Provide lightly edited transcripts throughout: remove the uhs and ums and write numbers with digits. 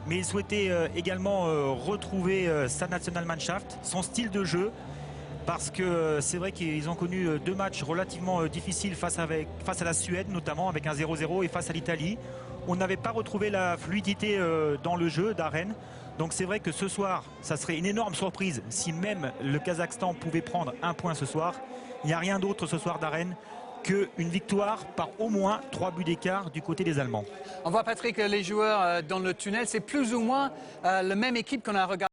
mais il souhaitait également retrouver sa Nationalmannschaft, son style de jeu, parce que c'est vrai qu'ils ont connu deux matchs relativement difficiles face à la Suède, notamment avec un 0-0, et face à l'Italie. On n'avait pas retrouvé la fluidité dans le jeu d'Arène. Donc c'est vrai que ce soir, ça serait une énorme surprise si même le Kazakhstan pouvait prendre un point ce soir. Il n'y a rien d'autre ce soir d'Arène qu'une victoire par au moins 3 buts d'écart du côté des Allemands. On voit, Patrick, les joueurs dans le tunnel, c'est plus ou moins la même équipe qu'on a regardé.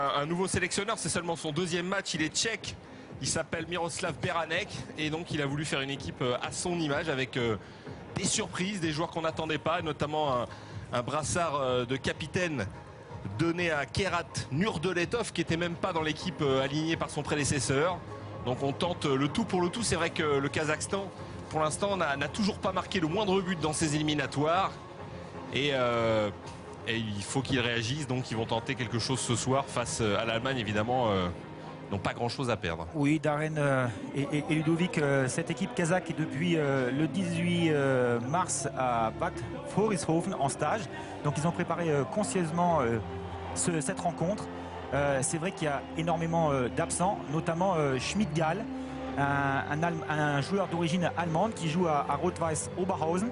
Un nouveau sélectionneur, c'est seulement son deuxième match, il est tchèque, il s'appelle Miroslav Beranek et donc il a voulu faire une équipe à son image avec des surprises, des joueurs qu'on n'attendait pas, notamment un brassard de capitaine donné à Kerat Nurdoletov qui n'était même pas dans l'équipe alignée par son prédécesseur. Donc on tente le tout pour le tout. C'est vrai que le Kazakhstan pour l'instant n'a toujours pas marqué le moindre but dans ses éliminatoires et il faut qu'ils réagissent, donc ils vont tenter quelque chose ce soir face à l'Allemagne. Évidemment, n'ont pas grand-chose à perdre. Oui, Darren et Ludovic, cette équipe kazakh est depuis le 18 mars à Bad Vörishofen en stage. Donc ils ont préparé consciencieusement cette rencontre. C'est vrai qu'il y a énormément d'absents, notamment Schmidt-Gall, un joueur d'origine allemande qui joue à Rot-Weiß Oberhausen.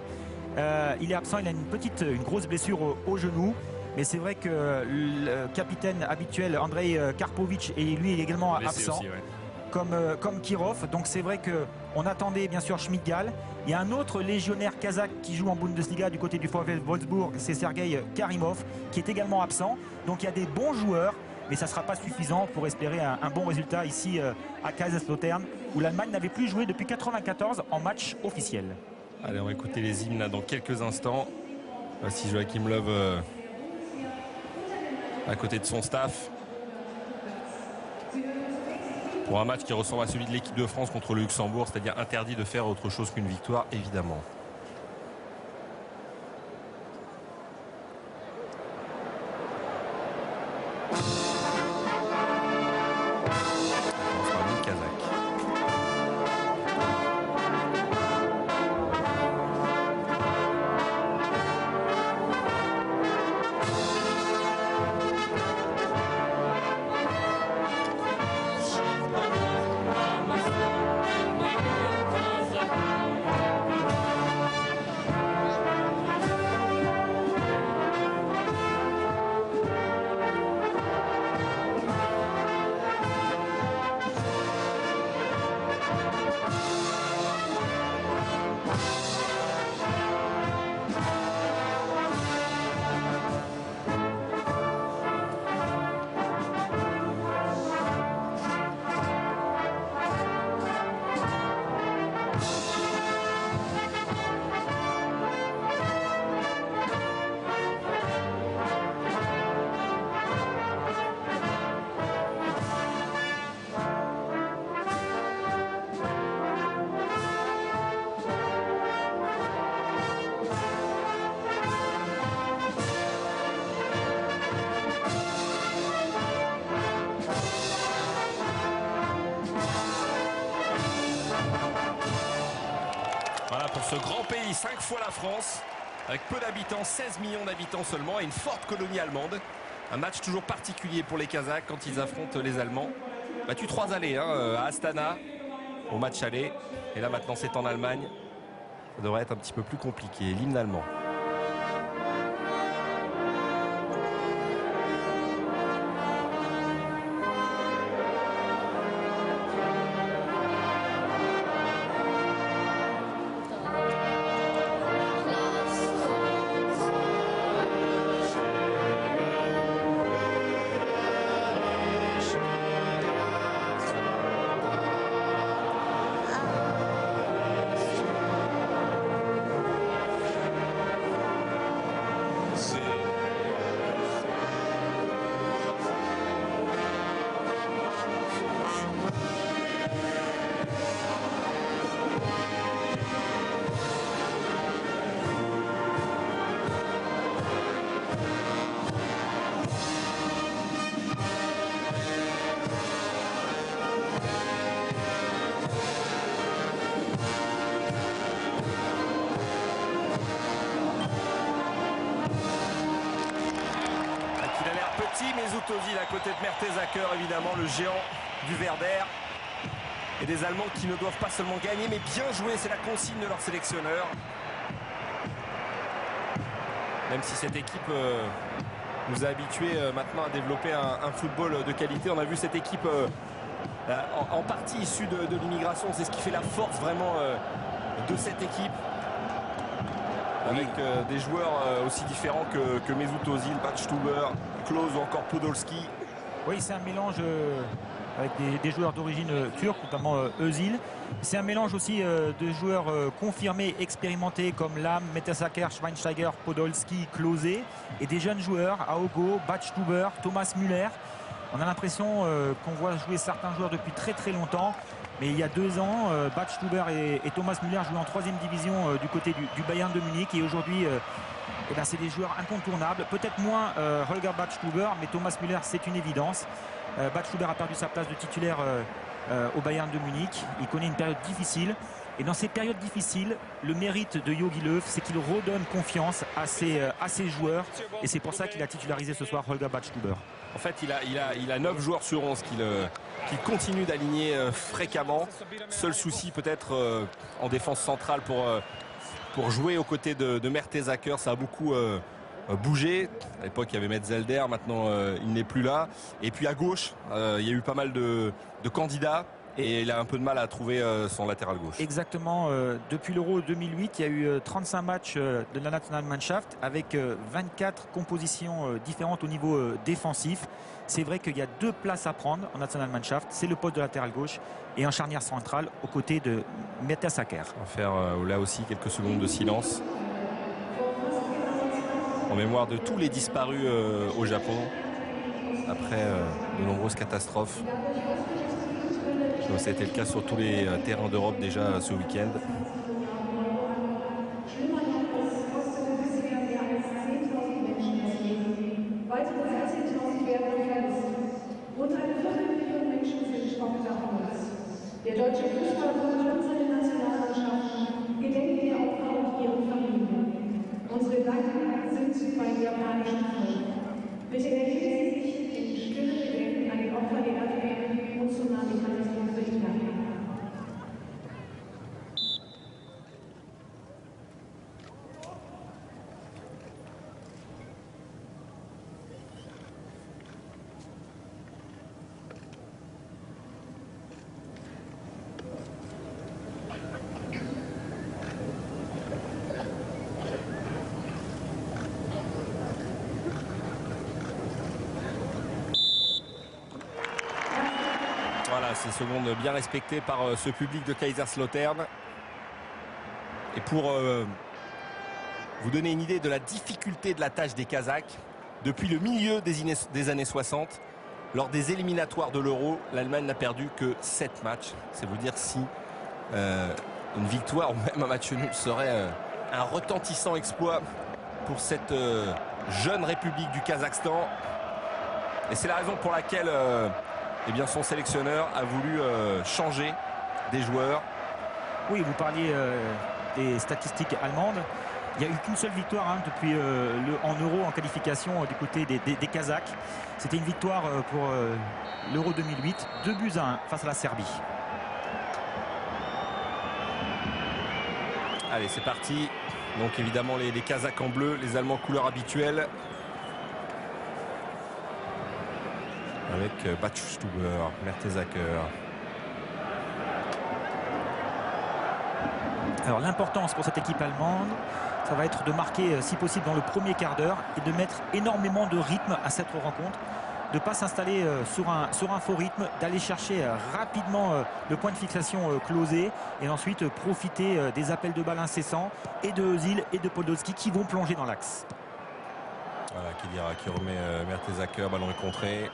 Il est absent, il a une grosse blessure au genou. Mais c'est vrai que le capitaine habituel, Andrei Karpovic, est lui également absent, aussi, ouais. Comme Kirov. Donc c'est vrai qu'on attendait bien sûr Schmidt-Gall. Il y a un autre légionnaire kazakh qui joue en Bundesliga du côté du VfL Wolfsburg, c'est Sergei Karimov, qui est également absent. Donc il y a des bons joueurs, mais ça ne sera pas suffisant pour espérer un bon résultat ici à Kaiserslautern, où l'Allemagne n'avait plus joué depuis 1994 en match officiel. Allez, on va écouter les hymnes là, dans quelques instants. Voici Joachim Löw à côté de son staff pour un match qui ressemble à celui de l'équipe de France contre le Luxembourg, c'est-à-dire interdit de faire autre chose qu'une victoire, évidemment. Voilà pour ce grand pays, 5 fois la France, avec peu d'habitants, 16 millions d'habitants seulement, et une forte colonie allemande. Un match toujours particulier pour les Kazakhs quand ils affrontent les Allemands. Battu 3-0 à Astana au match aller. Et là maintenant c'est en Allemagne. Ça devrait être un petit peu plus compliqué. L'hymne allemand. Mesut Özil à côté de Mertesacker, évidemment le géant du Werder. Et des Allemands qui ne doivent pas seulement gagner mais bien jouer, c'est la consigne de leur sélectionneur. Même si cette équipe nous a habitués maintenant à développer un football de qualité. On a vu cette équipe en partie issue de l'immigration, c'est ce qui fait la force vraiment de cette équipe. Avec des joueurs aussi différents que Mesut Özil, Badstuber, Klose ou encore Podolski. Oui, c'est un mélange avec des joueurs d'origine turque, notamment Özil. C'est un mélange aussi de joueurs confirmés, expérimentés comme Lahm, Mertesacker, Schweinsteiger, Podolski, Klose, et des jeunes joueurs, Aogo, Badstuber, Thomas Müller. On a l'impression qu'on voit jouer certains joueurs depuis très très longtemps. Mais il y a 2 ans, Badstuber et Thomas Müller jouaient en 3e division du côté du Bayern de Munich. Et aujourd'hui, c'est des joueurs incontournables. Peut-être moins Holger Badstuber, mais Thomas Müller, c'est une évidence. Badstuber a perdu sa place de titulaire au Bayern de Munich. Il connaît une période difficile. Et dans ces périodes difficiles, le mérite de Jogi Löw, c'est qu'il redonne confiance à ses joueurs. Et c'est pour ça qu'il a titularisé ce soir Holger Badstuber. En fait, il a 9 joueurs sur 11 qu'il continue d'aligner fréquemment. Seul souci peut-être en défense centrale pour jouer aux côtés de Mertesacker. Ça a beaucoup bougé. À l'époque, il y avait Metzelder. Maintenant, il n'est plus là. Et puis à gauche, il y a eu pas mal de candidats. Et il a un peu de mal à trouver son latéral gauche. Exactement. Depuis l'Euro 2008, il y a eu 35 matchs de la Nationalmannschaft avec 24 compositions différentes au niveau défensif. C'est vrai qu'il y a 2 places à prendre en Nationalmannschaft. C'est le poste de latéral gauche et en charnière centrale aux côtés de Mertesacker. On va faire là aussi quelques secondes de silence en mémoire de tous les disparus au Japon après de nombreuses catastrophes. C'était le cas sur tous les terrains d'Europe déjà ce week-end. Der Deutsche Fußballbund und seine Nationalmannschaft gedenken der Opfer und ihre Familien. Unsere Gedanken sind beim japanischen Volk. Bitte erheben Sie sich in stille Gedenken an die Opfer der Erdbeben und Tsunami-Katastrophe in Japan. Voilà, ces secondes bien respectées par ce public de Kaiserslautern. Et pour vous donner une idée de la difficulté de la tâche des Kazakhs, depuis le milieu des années 60, lors des éliminatoires de l'Euro, l'Allemagne n'a perdu que 7 matchs. C'est vous dire si une victoire ou même un match nul serait un retentissant exploit pour cette jeune république du Kazakhstan. Et c'est la raison pour laquelle eh bien, son sélectionneur a voulu changer des joueurs. Oui, vous parliez des statistiques allemandes. Il n'y a eu qu'une seule victoire depuis en Euro en qualification du côté des Kazakhs. C'était une victoire pour l'Euro 2008, 2-1 face à la Serbie. Allez, c'est parti. Donc évidemment les Kazakhs en bleu, les Allemands couleur habituelle. Avec Batschstuber, Mertesacker. Alors l'importance pour cette équipe allemande, ça va être de marquer si possible dans le premier quart d'heure et de mettre énormément de rythme à cette rencontre, de ne pas s'installer sur un faux rythme, d'aller chercher rapidement le point de fixation closé et ensuite profiter des appels de balles incessants et de Özil et de Podolski qui vont plonger dans l'axe. Voilà, qui remet Mertesacker, ballon est contré.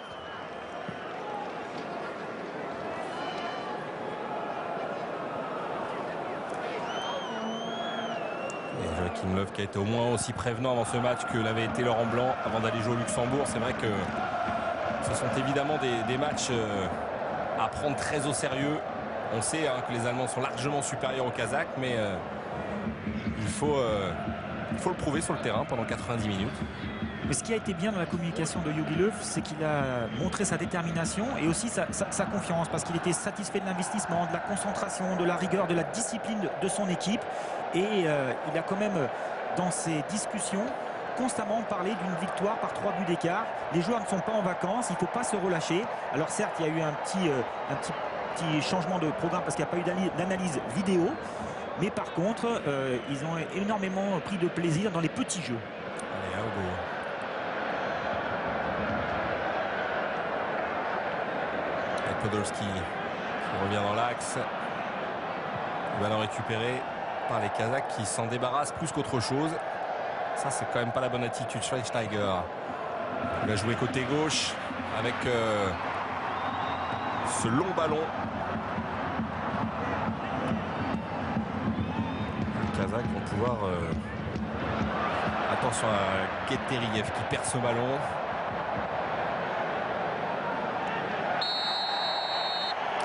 Joachim Löw qui a été au moins aussi prévenant avant ce match que l'avait été Laurent Blanc avant d'aller jouer au Luxembourg. C'est vrai que ce sont évidemment des matchs à prendre très au sérieux. On sait que les Allemands sont largement supérieurs aux Kazakhs, mais il faut le prouver sur le terrain pendant 90 minutes. Mais ce qui a été bien dans la communication de Jogi Löw, c'est qu'il a montré sa détermination et aussi sa confiance, parce qu'il était satisfait de l'investissement, de la concentration, de la rigueur, de la discipline de son équipe. Et il a quand même, dans ses discussions, constamment parlé d'une victoire par 3 buts d'écart. Les joueurs ne sont pas en vacances, il ne faut pas se relâcher. Alors certes, il y a eu un petit changement de programme parce qu'il n'y a pas eu d'analyse vidéo. Mais par contre, ils ont énormément pris de plaisir dans les petits jeux. Allez, Hugo. Et Podolski qui revient dans l'axe. Le ballon récupéré par les Kazakhs qui s'en débarrassent plus qu'autre chose. Ça, c'est quand même pas la bonne attitude. Schweinsteiger, il va jouer côté gauche avec ce long ballon. Les Kazakhs vont pouvoir... Attention à Geteriev qui perd ce ballon.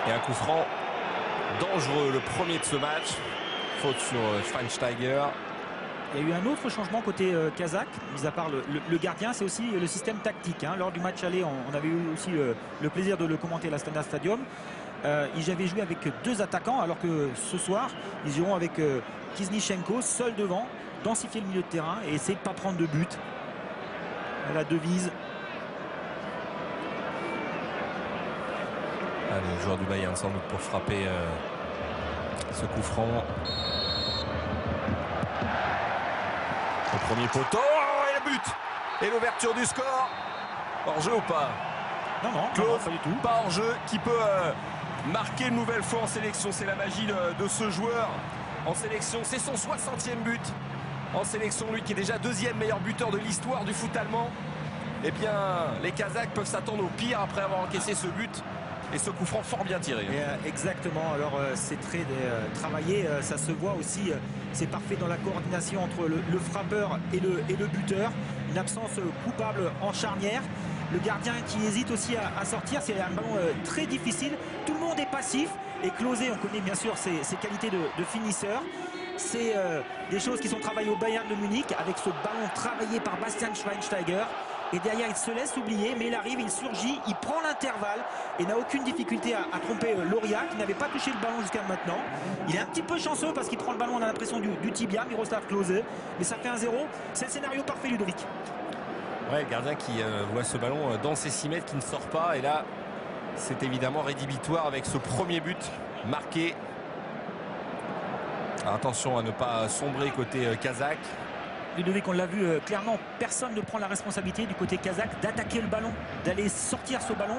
Et un coup franc dangereux, le premier de ce match. Faute sur Schweinsteiger. Il y a eu un autre changement côté kazakh, mis à part le gardien, c'est aussi le système tactique. Lors du match aller, on avait eu aussi le plaisir de le commenter à la Stana Stadium. Ils avaient joué avec 2 attaquants, alors que ce soir, ils iront avec Kiznichenko seul devant, densifier le milieu de terrain et essayer de ne pas prendre de but. La devise. Allez, le joueur du Bayern sans doute pour frapper ce coup franc. Au premier poteau, et le but. Et l'ouverture du score. Hors-jeu ou pas? Non, Claude, pas du tout. Pas hors-jeu, qui peut marquer une nouvelle fois en sélection. C'est la magie de ce joueur en sélection. C'est son 60e but en sélection. Lui qui est déjà 2e meilleur buteur de l'histoire du foot allemand. Eh bien, les Kazakhs peuvent s'attendre au pire après avoir encaissé ce but. Et ce coup franc fort bien tiré. Exactement, alors c'est très travaillé, ça se voit aussi, c'est parfait dans la coordination entre le frappeur et le buteur. Une absence coupable en charnière. Le gardien qui hésite aussi à sortir, c'est un ballon très difficile. Tout le monde est passif et Klose, on connaît bien sûr ses qualités de finisseur. C'est des choses qui sont travaillées au Bayern de Munich avec ce ballon travaillé par Bastian Schweinsteiger. Et derrière, il se laisse oublier, mais il arrive, il surgit, il prend l'intervalle et n'a aucune difficulté à tromper Loria, qui n'avait pas touché le ballon jusqu'à maintenant. Il est un petit peu chanceux parce qu'il prend le ballon, on a l'impression du tibia, Miroslav Klose. Mais ça fait 1-0. C'est le scénario parfait, Ludovic. Ouais, le gardien qui voit ce ballon dans ses 6 mètres, qui ne sort pas. Et là, c'est évidemment rédhibitoire avec ce premier but marqué. Alors, attention à ne pas sombrer côté kazakh. Ludovic, on l'a vu clairement, personne ne prend la responsabilité du côté kazakh d'attaquer le ballon, d'aller sortir ce ballon.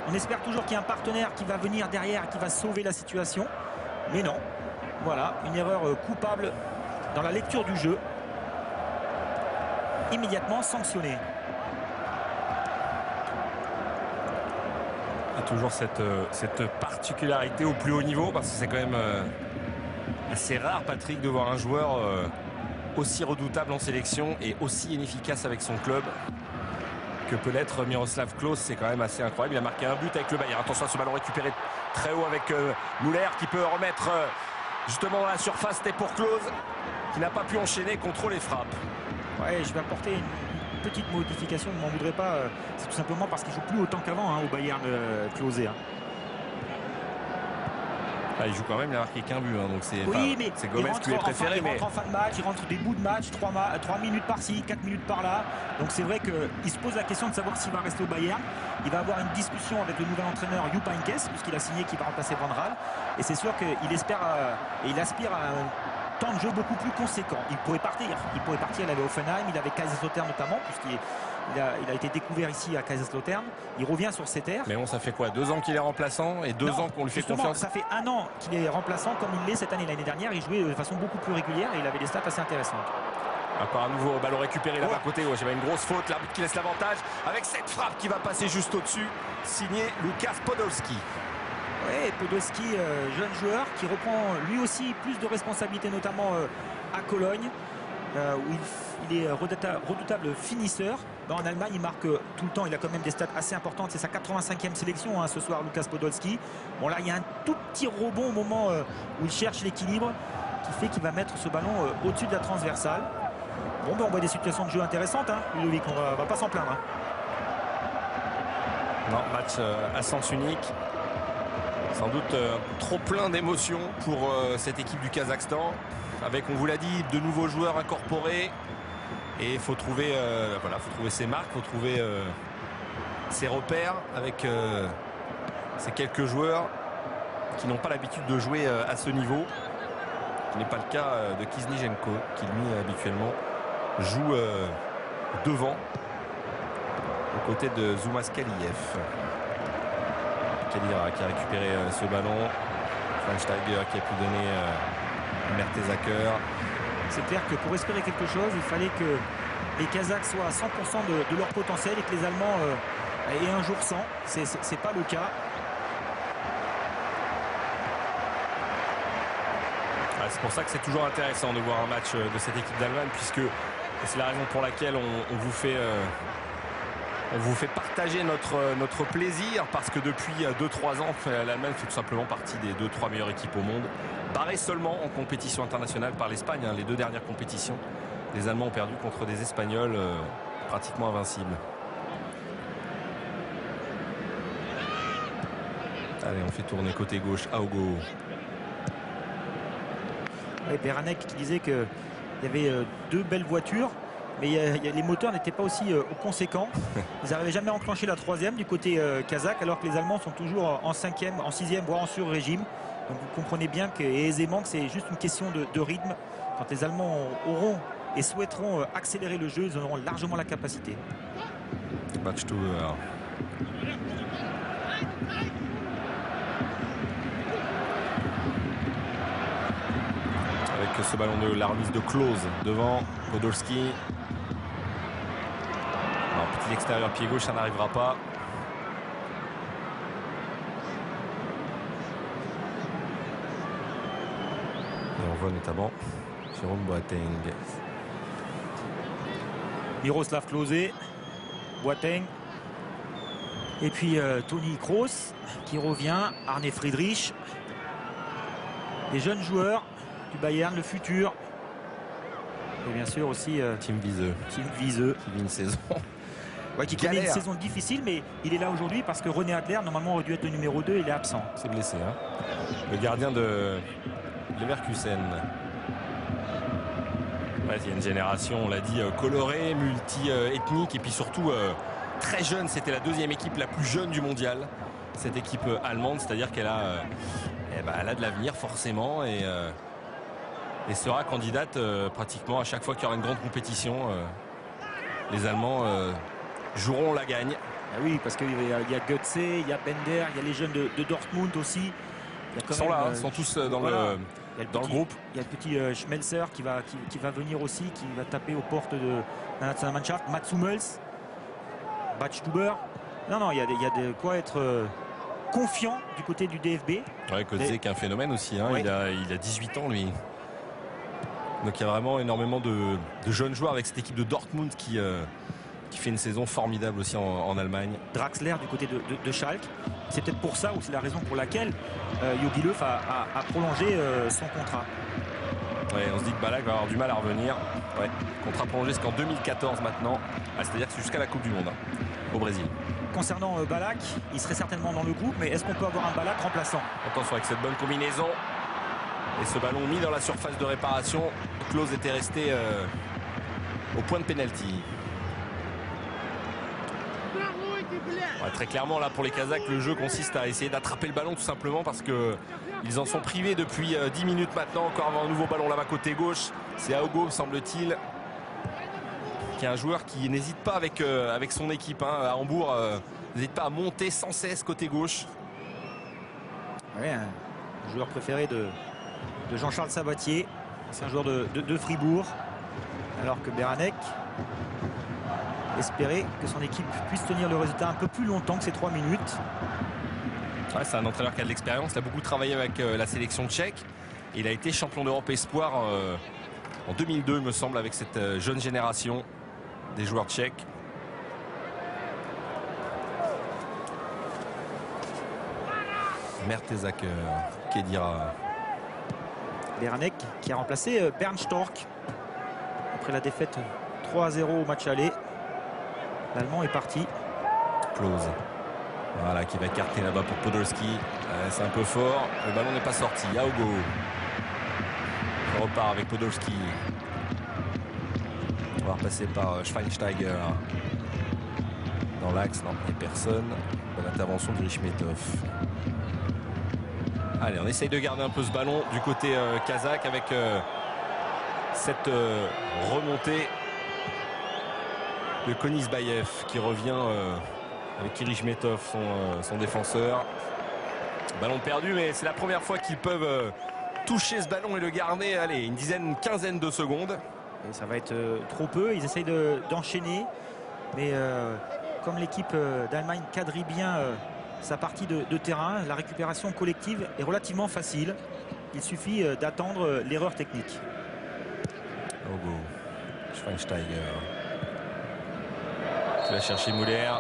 On espère toujours qu'il y a un partenaire qui va venir derrière et qui va sauver la situation. Mais non, voilà, une erreur coupable dans la lecture du jeu. Immédiatement sanctionnée. Il y a toujours cette particularité au plus haut niveau, parce que c'est quand même assez rare, Patrick, de voir un joueur... aussi redoutable en sélection et aussi inefficace avec son club que peut l'être Miroslav Klose. C'est quand même assez incroyable. Il a marqué un but avec le Bayern. Attention à ce ballon récupéré très haut avec Müller qui peut remettre justement dans la surface, c'était pour Klose, qui n'a pas pu enchaîner, contrôle et frappe. Ouais, je vais apporter une petite modification, ne m'en voudrez pas. C'est tout simplement parce qu'il joue plus autant qu'avant au Bayern Klose. Ah, il joue quand même, il a marqué qu'un but, donc c'est Gomez qui lui est préféré. Il rentre en fin de match, il rentre des bouts de match, 3 minutes par-ci, 4 minutes par-là. Donc c'est vrai qu'il se pose la question de savoir s'il va rester au Bayern. Il va avoir une discussion avec le nouvel entraîneur Jupp Heynckes, puisqu'il a signé qu'il va remplacer Van Raal. Et c'est sûr qu'il espère et il aspire à un temps de jeu beaucoup plus conséquent. Il pourrait partir, il avait Hoffenheim, il avait Kaiserslautern notamment, puisqu'il a été découvert ici à Kaiserslautern. Il revient sur ses terres. Mais bon, ça fait quoi, 2 ans qu'il est remplaçant et 2 ans qu'on lui fait confiance? Ça fait 1 an qu'il est remplaçant comme il l'est cette année. L'année dernière, il jouait de façon beaucoup plus régulière et il avait des stats assez intéressantes. Encore un nouveau ballon récupéré là-bas à côté. Ouais, j'ai une grosse faute, l'arbitre qui laisse l'avantage avec cette frappe qui va passer juste au-dessus. Signé Łukasz Podolski. Oui, Podolski, jeune joueur qui reprend lui aussi plus de responsabilités, notamment à Cologne, où il est redoutable finisseur. En Allemagne, il marque tout le temps. Il a quand même des stats assez importantes. C'est sa 85e sélection ce soir, Łukasz Podolski. Bon, là, il y a un tout petit rebond au moment où il cherche l'équilibre qui fait qu'il va mettre ce ballon au-dessus de la transversale. Bon, on voit des situations de jeu intéressantes, Ludovic. On va pas s'en plaindre. Non, match à sens unique. Sans doute trop plein d'émotions pour cette équipe du Kazakhstan. Avec, on vous l'a dit, de nouveaux joueurs incorporés. Et il faut trouver, faut trouver ses marques, il faut trouver ses repères avec ces quelques joueurs qui n'ont pas l'habitude de jouer à ce niveau. Ce n'est pas le cas de Kiznijenko, qui lui habituellement joue devant, aux côtés de Zoumas Kaliyev. Kalira qui a récupéré ce ballon. Schweinsteiger qui a pu donner Mertesacker. C'est clair que pour espérer quelque chose, il fallait que les Kazakhs soient à 100% de leur potentiel et que les Allemands aient un jour 100. C'est pas le cas. C'est pour ça que c'est toujours intéressant de voir un match de cette équipe d'Allemagne, puisque c'est la raison pour laquelle on vous fait partager notre plaisir, parce que depuis 2-3 ans, l'Allemagne fait tout simplement partie des 2-3 meilleures équipes au monde, barrée seulement en compétition internationale par l'Espagne. Les 2 dernières compétitions, les Allemands ont perdu contre des Espagnols pratiquement invincibles. Allez, on fait tourner côté gauche, Aogo. Beranek qui disait qu'il y avait 2 belles voitures, mais les moteurs n'étaient pas aussi conséquents. Ils n'arrivaient jamais à enclencher la 3e du côté kazakh, alors que les Allemands sont toujours en 5e, en 6e, voire en sur-régime. Donc vous comprenez bien aisément que c'est juste une question de rythme. Quand les Allemands auront et souhaiteront accélérer le jeu, ils en auront largement la capacité. Batstuber. Avec ce ballon de la remise de Klose devant Podolski. Petit extérieur pied gauche, ça n'arrivera pas. Et on voit notamment Jérôme Boateng. Miroslav Klose, Boateng. Et puis Toni Kroos qui revient, Arne Friedrich. Les jeunes joueurs du Bayern, le futur. Et bien sûr aussi Tim Wiese. Tim Wiese. Qui vit une saison. Ouais, qui connaît une saison difficile, mais il est là aujourd'hui parce que René Adler, normalement, aurait dû être le numéro 2, il est absent. C'est blessé, le gardien de Leverkusen. Ouais, il y a une génération, on l'a dit, colorée, multi-ethnique, et puis surtout très jeune. C'était la 2e équipe la plus jeune du mondial, cette équipe allemande, c'est-à-dire qu'elle a, elle a de l'avenir forcément, et sera candidate pratiquement à chaque fois qu'il y aura une grande compétition. Les Allemands joueront la gagne. Ah oui, parce qu'il y a Götze, il y a Bender, il y a les jeunes de Dortmund aussi. Ils sont là, ils sont tous dans le groupe. Il y a le petit Schmelzer qui va venir aussi, qui va taper aux portes de la Nationalmannschaft. Mats Hummels, Batstuber. Non, il y a de quoi être confiant du côté du DFB. Ouais, Götze qui est un phénomène aussi. Oui. Il a 18 ans, lui. Donc il y a vraiment énormément de jeunes joueurs avec cette équipe de Dortmund qui qui fait une saison formidable aussi en Allemagne. Draxler du côté de Schalke. C'est peut-être pour ça ou c'est la raison pour laquelle Jogi Löw a prolongé son contrat. Ouais, on se dit que Ballack va avoir du mal à revenir. Ouais, contrat prolongé jusqu'en 2014 maintenant. C'est-à-dire que c'est jusqu'à la Coupe du Monde au Brésil. Concernant Ballack, il serait certainement dans le groupe, mais est-ce qu'on peut avoir un Ballack remplaçant? Attention avec cette bonne combinaison. Et ce ballon mis dans la surface de réparation. Klose était resté au point de pénalty. Ouais, très clairement là pour les Kazakhs, le jeu consiste à essayer d'attraper le ballon tout simplement parce que ils en sont privés depuis 10 minutes maintenant. Encore avoir un nouveau ballon là-bas côté gauche. C'est Aogo semble-t-il, qui est un joueur qui n'hésite pas avec son équipe à Hambourg. N'hésite pas à monter sans cesse côté gauche. Ouais, un joueur préféré de Jean-Charles Sabatier. C'est un joueur de Fribourg. Alors que Beranek espérait que son équipe puisse tenir le résultat un peu plus longtemps que ces 3 minutes. Ouais, c'est un entraîneur qui a de l'expérience. Il a beaucoup travaillé avec la sélection tchèque. Il a été champion d'Europe espoir en 2002, il me semble, avec cette jeune génération des joueurs tchèques. Mertesacker, Kedira. Beranek qui a remplacé Bernd Stork après la défaite 3-0 au match aller. L'Allemand est parti. Klose. Voilà, qui va écarter là-bas pour Podolski. C'est un peu fort. Le ballon n'est pas sorti. Aogo. On repart avec Podolski. On va repasser par Schweinsteiger. Dans l'axe, non, il n'y a personne. Bonne intervention de Richmetov. Allez, on essaye de garder un peu ce ballon du côté kazakh avec cette remontée de Konisbayev qui revient avec Kirishmetov, son défenseur. Ballon perdu, mais c'est la première fois qu'ils peuvent toucher ce ballon et le garder, allez, une quinzaine de secondes. Et ça va être trop peu. Ils essayent d'enchaîner. Mais comme l'équipe d'Allemagne quadrille bien sa partie de terrain, la récupération collective est relativement facile. Il suffit d'attendre l'erreur technique. Aogo. Schweinsteiger. Il va chercher Müller,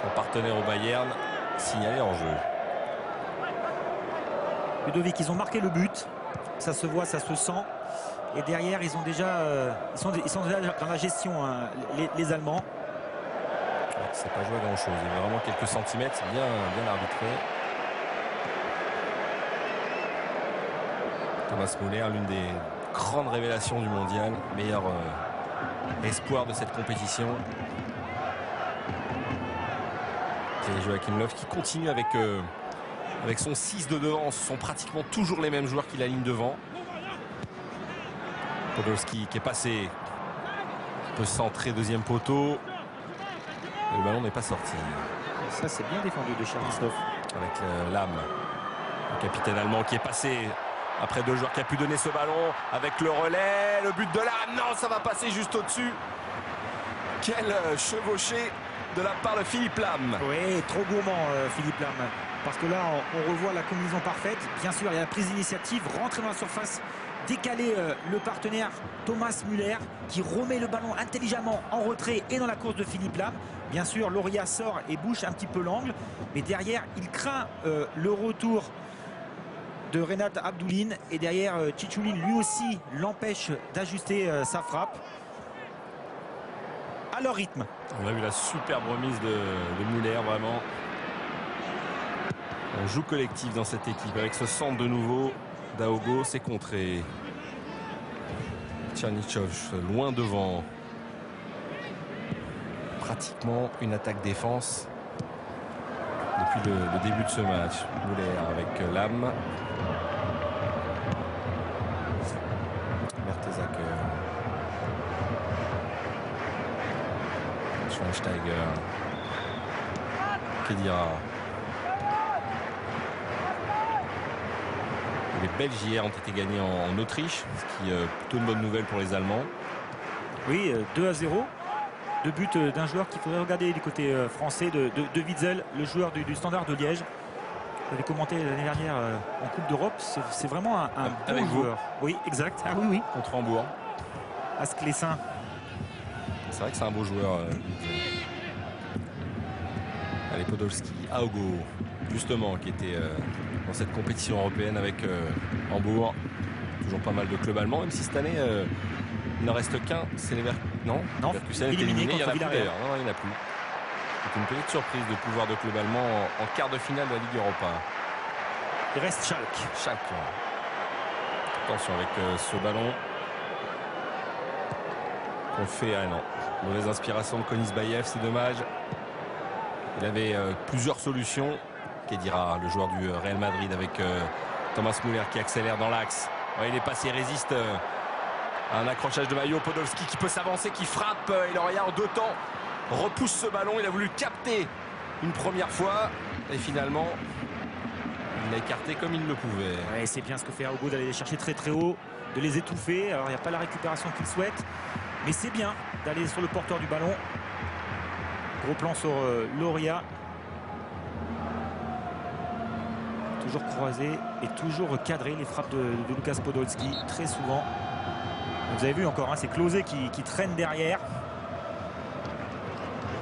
son partenaire au Bayern, signalé en jeu. Ludovic, ils ont marqué le but. Ça se voit, ça se sent. Et derrière, ils ont déjà, ils sont déjà dans la gestion, hein, les Allemands. C'est pas joué à grand chose. Il y a vraiment quelques centimètres. C'est bien arbitré. Thomas Müller, l'une des grandes révélations du mondial. Meilleur espoir de cette compétition. Et Joachim Löw qui continue avec son 6 de devant. Ce sont pratiquement toujours les mêmes joueurs qui l'alignent devant. Podolski qui est passé. Peut centrer deuxième poteau. Et le ballon n'est pas sorti. Ça, c'est bien défendu de Chernisov. Avec l'âme. Le capitaine allemand qui est passé après 2 joueurs qui a pu donner ce ballon. Avec le relais. Le but de l'âme. Non, ça va passer juste au-dessus. Quel chevauché de la part de Philippe Lahm. Oui, trop gourmand Philippe Lahm. Parce que là, on revoit la combinaison parfaite. Bien sûr, il y a la prise d'initiative, rentrer dans la surface, décaler le partenaire Thomas Müller qui remet le ballon intelligemment en retrait et dans la course de Philippe Lahm. Bien sûr, Loria sort et bouche un petit peu l'angle. Mais derrière, il craint le retour de Renat Abdoulin. Et derrière, Tchitchoulin, lui aussi, l'empêche d'ajuster sa frappe. À leur rythme. On a vu la superbe remise de Müller, vraiment. On joue collectif dans cette équipe avec ce centre de nouveau d'Aogo, c'est contré. Tchernichov loin devant. Pratiquement une attaque-défense depuis le début de ce match. Müller avec Lahm. Mertesacker. Schweinsteiger. Kedira. Les Belges hier ont été gagnés en Autriche, ce qui est plutôt une bonne nouvelle pour les Allemands. Oui, 2-0. 2 buts d'un joueur qu'il faudrait regarder du côté français de Witzel, le joueur du Standard de Liège. J'avais commenté l'année dernière en Coupe d'Europe. C'est vraiment un avec bon joueur. Oui, exact. Ah oui, oui. Contre Hambourg. Asclessin. C'est vrai que c'est un beau joueur. Witzel. Allez, Podolski, Aogo, justement, qui était dans cette compétition européenne avec Hambourg. Toujours pas mal de clubs allemands, même si cette année, il n'en reste qu'un. C'est les Non, Leverkusen est éliminé. Il n'y en a plus d'ailleurs. Non, il n'y en a plus. C'est une petite surprise de pouvoir de club allemand en quart de finale de la Ligue Europa. Il reste Schalke. Schalke. Attention avec ce ballon. On fait, ah non, mauvaise inspiration de Konisbayev, c'est dommage. Il avait plusieurs solutions. Kedira, le joueur du Real Madrid, avec Thomas Müller qui accélère dans l'axe. Ouais, il est passé, résiste à un accrochage de maillot. Podolski qui peut s'avancer, qui frappe. Et Loria en 2 temps repousse ce ballon. Il a voulu capter une première fois. Et finalement, il l'a écarté comme il le pouvait. Ouais, c'est bien ce que fait Aogo d'aller les chercher très très haut, de les étouffer. Alors il n'y a pas la récupération qu'il souhaite. Mais c'est bien d'aller sur le porteur du ballon. Gros plan sur Loria. Toujours croisé et toujours cadré les frappes de Lukas Podolski très souvent. Vous avez vu encore, hein, c'est Klose qui traîne derrière.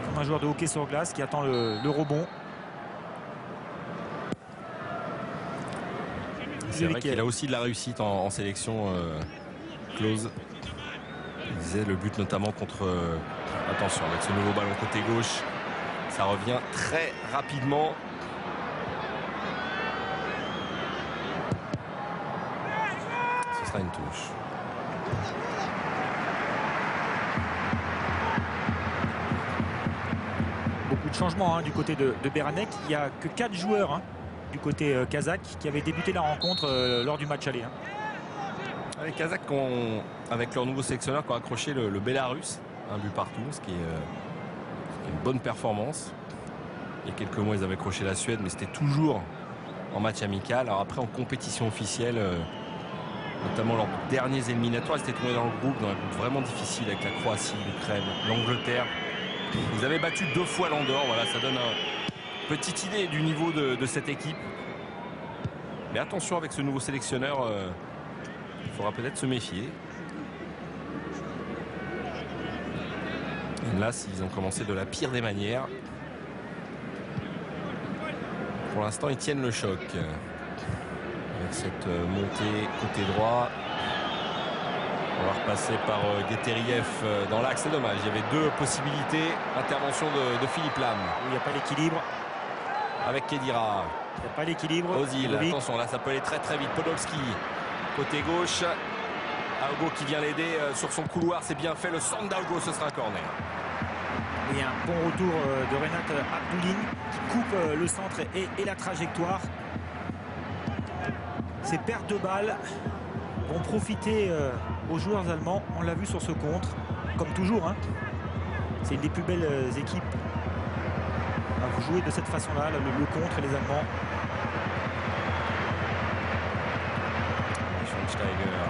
Comme un joueur de hockey sur glace qui attend le rebond. C'est vrai qu'il a aussi de la réussite en sélection, Klose. Il disait le but notamment contre... attention, avec ce nouveau ballon côté gauche, ça revient très rapidement. Ce sera une touche. Beaucoup de changements, hein, du côté de Beranek. Il n'y a que 4 joueurs, hein, du côté kazakh qui avaient débuté la rencontre lors du match aller. Hein. Les Kazakhs, avec leur nouveau sélectionneur, qui ont accroché le Bélarus, un but partout, ce qui est une bonne performance. Il y a quelques mois, ils avaient accroché la Suède, mais c'était toujours en match amical. Alors après, en compétition officielle, notamment leurs derniers éliminatoires, ils étaient tombés dans un groupe vraiment difficile avec la Croatie, l'Ukraine, l'Angleterre. Ils avaient battu 2 fois l'Andorre. Voilà, ça donne une petite idée du niveau de cette équipe. Mais attention avec ce nouveau sélectionneur. Il faudra peut-être se méfier. Et là, ils ont commencé de la pire des manières. Pour l'instant, ils tiennent le choc. Avec cette montée côté droit. On va repasser par Geteriev dans l'axe. C'est dommage. Il y avait 2 possibilités. Intervention de Philippe Lam. Il n'y a pas l'équilibre. Avec Kedira. Il n'y a pas l'équilibre. Ozil. Attention, là, ça peut aller très très vite. Podolski. Côté gauche, Aogo qui vient l'aider sur son couloir, c'est bien fait. Le centre d'Aogo, ce sera un corner. Et un bon retour de Renat Abdoulin qui coupe le centre et la trajectoire. Ces pertes de balles vont profiter aux joueurs allemands. On l'a vu sur ce contre, comme toujours. Hein. C'est une des plus belles équipes à jouer de cette façon-là, le contre et les Allemands. Schweinsteiger.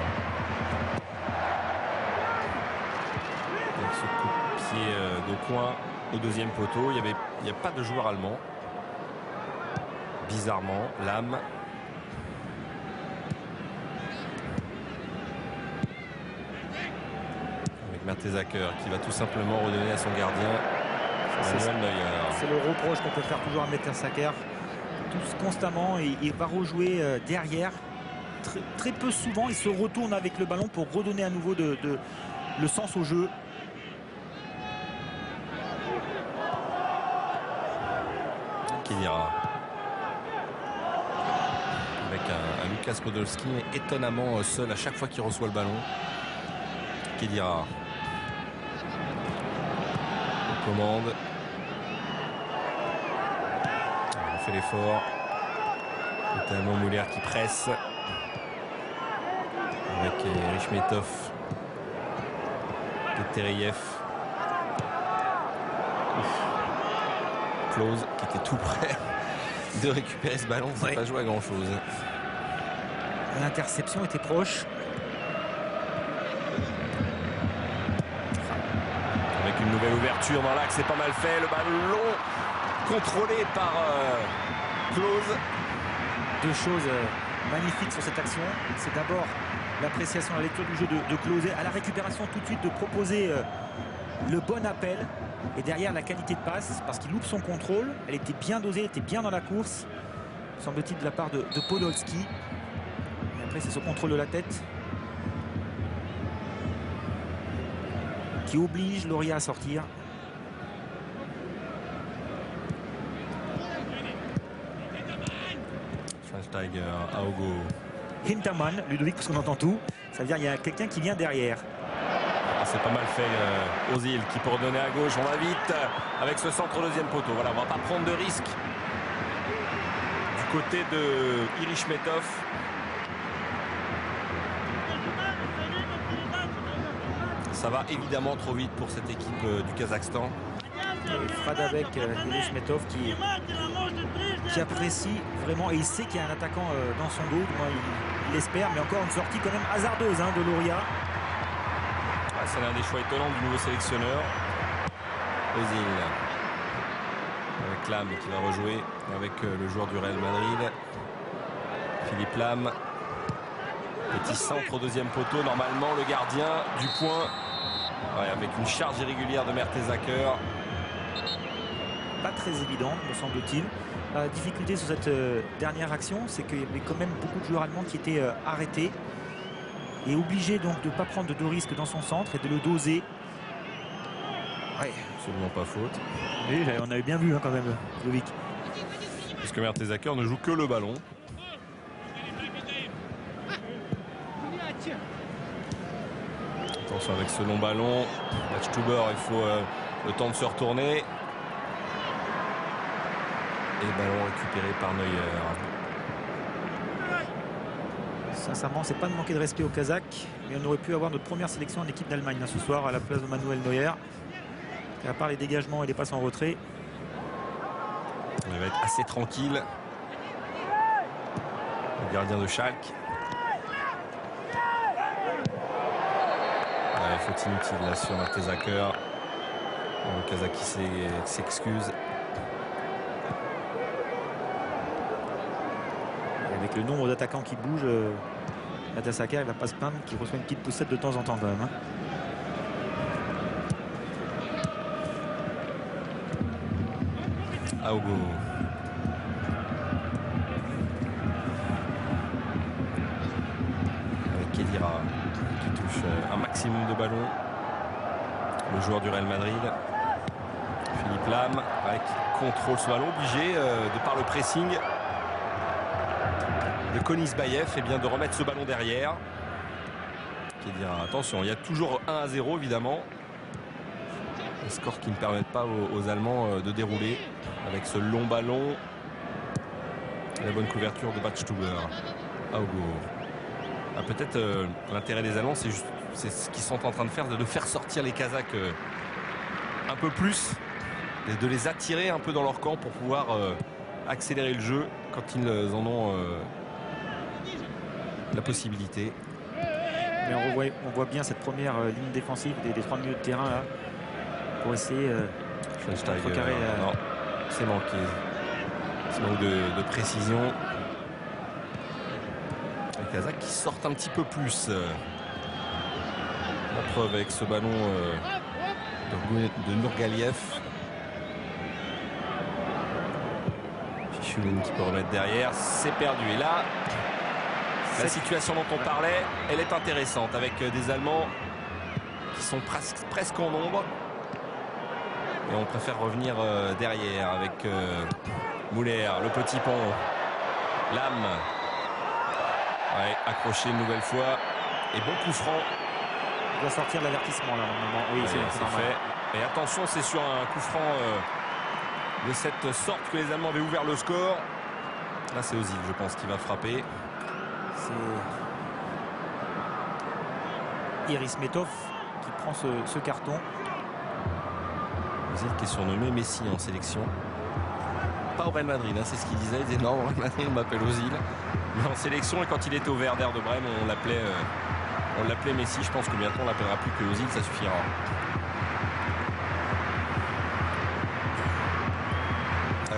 Avec ce coup de pied de coin au deuxième poteau. Il n'y a pas de joueur allemand. Bizarrement, Lam. Avec Mertesacker qui va tout simplement redonner à son gardien. C'est le reproche qu'on peut faire toujours à Mertesacker. Constamment, il va rejouer derrière. Très peu souvent, il se retourne avec le ballon pour redonner à nouveau le sens au jeu. Kedira. Avec un Lukas Podolski étonnamment seul à chaque fois qu'il reçoit le ballon. Kedira. On commande. On fait l'effort. Notamment Müller qui presse. Avec Richmetov, Geteriev, Klose qui était tout près de récupérer ce ballon, ça n'a pas joué à grand chose. L'interception était proche. Avec une nouvelle ouverture dans l'axe, c'est pas mal fait. Le ballon contrôlé par Klose. 2 choses magnifiques sur cette action. C'est d'abord l'appréciation, la lecture du jeu de Klose, à la récupération tout de suite de proposer le bon appel Et derrière, la qualité de passe, parce qu'il loupe son contrôle. Elle était bien dosée, elle était bien dans la course, semble-t-il, de la part de Podolski. Et après, c'est ce contrôle de la tête qui oblige Loria à sortir. Schweinsteiger, Aogo. Hintermann, Ludovic, parce qu'on entend tout. Ça veut dire qu'il y a quelqu'un qui vient derrière. C'est pas mal fait, Ozil qui peut redonner à gauche. On va vite avec ce centre deuxième poteau. Voilà, on va pas prendre de risque du côté de Irish-Metov. Ça va évidemment trop vite pour cette équipe du Kazakhstan. Et Fradavec, Irish-Metov qui apprécie vraiment, et il sait qu'il y a un attaquant dans son dos. Moi, il l'espère, mais encore une sortie quand même hasardeuse de Loria. C'est l'un des choix étonnants du nouveau sélectionneur. Ozil avec Lam qui va rejouer avec le joueur du Real Madrid, Philippe Lam. Petit centre au deuxième poteau, normalement le gardien du point, avec une charge irrégulière de Mertesacker. Pas très évident, me semble-t-il. La difficulté sur cette dernière action, c'est qu'il y avait quand même beaucoup de joueurs allemands qui étaient arrêtés et obligés donc de ne pas prendre de risques dans son centre et de le doser. Ouais. Absolument pas faute. Oui, on avait bien vu quand même, Ludovic. Parce que Mertesacker ne joue que le ballon. Attention avec ce long ballon. Batstuber, il faut le temps de se retourner. Et le ballon récupéré par Neuer. Sincèrement, c'est pas de manquer de respect aux Kazakhs, mais on aurait pu avoir notre première sélection en équipe d'Allemagne ce soir à la place de Manuel Neuer. Et à part les dégagements et les passes en retrait. Il va être assez tranquille. Le gardien de Schalke. Faute inutile là sur Mertesacker. Le Kazakh qui s'excuse. Avec le nombre d'attaquants qui bougent, Mertesacker il va pas se plaindre qu'il reçoit une petite poussette de temps en temps quand même. Aogo. Avec Kedira qui touche un maximum de ballons. Le joueur du Real Madrid. Philippe Lam qui contrôle ce ballon, obligé de par le pressing de Konisbayev de remettre ce ballon derrière. Kedira, attention, il y a toujours 1-0 évidemment. Un score qui ne permettent pas aux Allemands de dérouler avec ce long ballon. La bonne couverture de Batstuber. Aogo. Peut-être l'intérêt des Allemands, c'est ce qu'ils sont en train de faire sortir les Kazakhs un peu plus, de les attirer un peu dans leur camp pour pouvoir accélérer le jeu quand ils en ont la possibilité. Mais on voit bien cette première ligne défensive des trois milieux de terrain là, pour essayer de contrecarrer. Non, c'est manqué. C'est manque de précision. Les Kazakhs qui sortent un petit peu plus. La preuve avec ce ballon de Nurgaliev. Chichulin qui peut remettre derrière. C'est perdu. Et là, la situation dont on parlait, elle est intéressante avec des Allemands qui sont presque en nombre. Et on préfère revenir derrière avec Muller, le petit pont, Lam. Ouais, accroché une nouvelle fois. Et bon coup franc. Il doit sortir l'avertissement là normalement. Oui, ouais, c'est fait. Et attention, c'est sur un coup franc de cette sorte que les Allemands avaient ouvert le score. Là, c'est Ozil, je pense, qui va frapper. C'est Irish-Metov qui prend ce carton. Ozil qui est surnommé Messi en sélection. Pas au Real Madrid, c'est ce qu'il disait. Il disait non, au Real Madrid, on m'appelle Ozil. Mais en sélection, et quand il était au Werder de Brême, on l'appelait Messi. Je pense que bientôt on l'appellera plus que Ozil, ça suffira.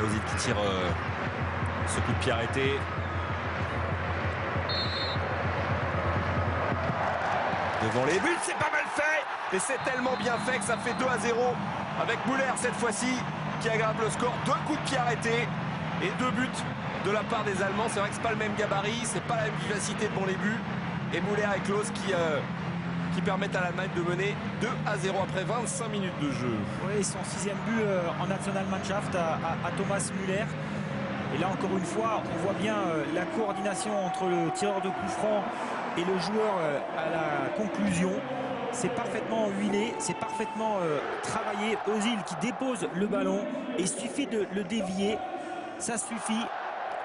Ozil qui tire ce coup de pied arrêté. Devant les buts, c'est pas mal fait. Et c'est tellement bien fait que ça fait 2-0 avec Muller cette fois-ci qui aggrave le score. 2 coups de pied arrêtés et 2 buts de la part des Allemands. C'est vrai que c'est pas le même gabarit, c'est pas la même vivacité devant les buts. Et Muller et Klose qui permettent à l'Allemagne de mener 2-0 après 25 minutes de jeu. Oui, son 6e but en Nationalmannschaft à Thomas Müller. Et là encore une fois, on voit bien la coordination entre le tireur de coup franc et le joueur à la conclusion. C'est parfaitement huilé, c'est parfaitement travaillé. Özil qui dépose le ballon et il suffit de le dévier. Ça suffit.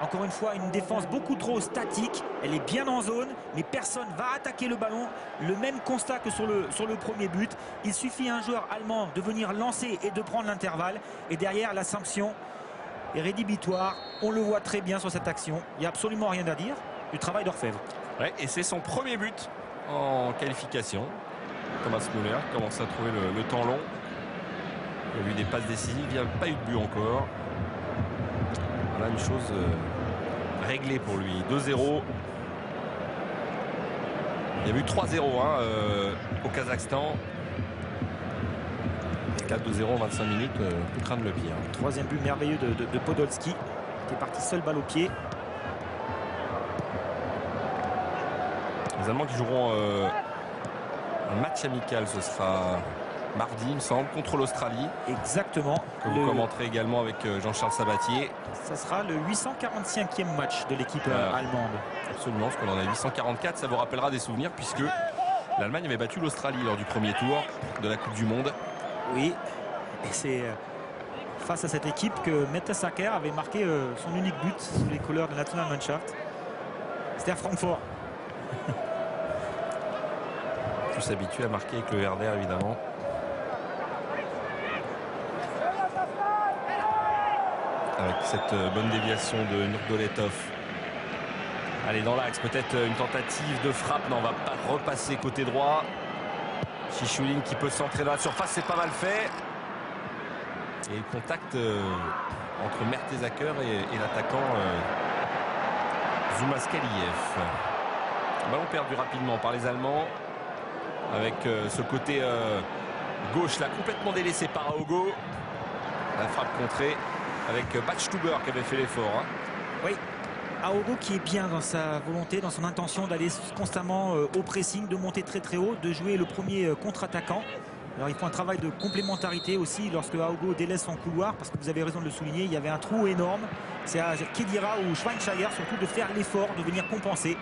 Encore une fois, une défense beaucoup trop statique. Elle est bien en zone, mais personne va attaquer le ballon. Le même constat que sur le premier but. Il suffit à un joueur allemand de venir lancer et de prendre l'intervalle. Et derrière, la sanction est rédhibitoire. On le voit très bien sur cette action. Il n'y a absolument rien à dire. Du travail d'orfèvre. Ouais, et c'est son premier but en qualification. Thomas Müller commence à trouver le temps long. Il y a eu des passes décisives. Il n'y a pas eu de but encore. Voilà une chose réglée pour lui. 2-0. Il y a eu 3-0 au Kazakhstan. 4-2-0 en 25 minutes, peut craindre le pire. 3e but merveilleux de Podolski, qui est parti seul balle au pied. Les Allemands qui joueront un match amical, ce sera mardi, il me semble, contre l'Australie. Exactement. Que vous commenterez également avec Jean-Charles Sabatier. Ça sera le 845e match de l'équipe allemande. Absolument, parce qu'on en a 844. Ça vous rappellera des souvenirs puisque l'Allemagne avait battu l'Australie lors du premier tour de la Coupe du Monde. Oui, et c'est face à cette équipe que Mertesacker avait marqué son unique but sous les couleurs de la Nationalmannschaft. C'était à Francfort. Tous habitués à marquer avec le RDR évidemment. Avec cette bonne déviation de Nurdoletov. Allez, dans l'axe, peut-être une tentative de frappe. Non, on va pas repasser côté droit. Chichoulin qui peut centrer dans la surface, c'est pas mal fait. Et le contact entre Mertesacker et l'attaquant Zoumaskaliev. Ballon perdu rapidement par les Allemands. Avec ce côté gauche là complètement délaissé par Aogo. La frappe contrée avec Badstuber qui avait fait l'effort. Oui, Aogo qui est bien dans sa volonté, dans son intention d'aller constamment au pressing, de monter très très haut, de jouer le premier contre-attaquant. Alors il faut un travail de complémentarité aussi lorsque Aogo délaisse son couloir, parce que vous avez raison de le souligner, il y avait un trou énorme. C'est à Khedira ou Schweinsteiger surtout de faire l'effort, de venir compenser.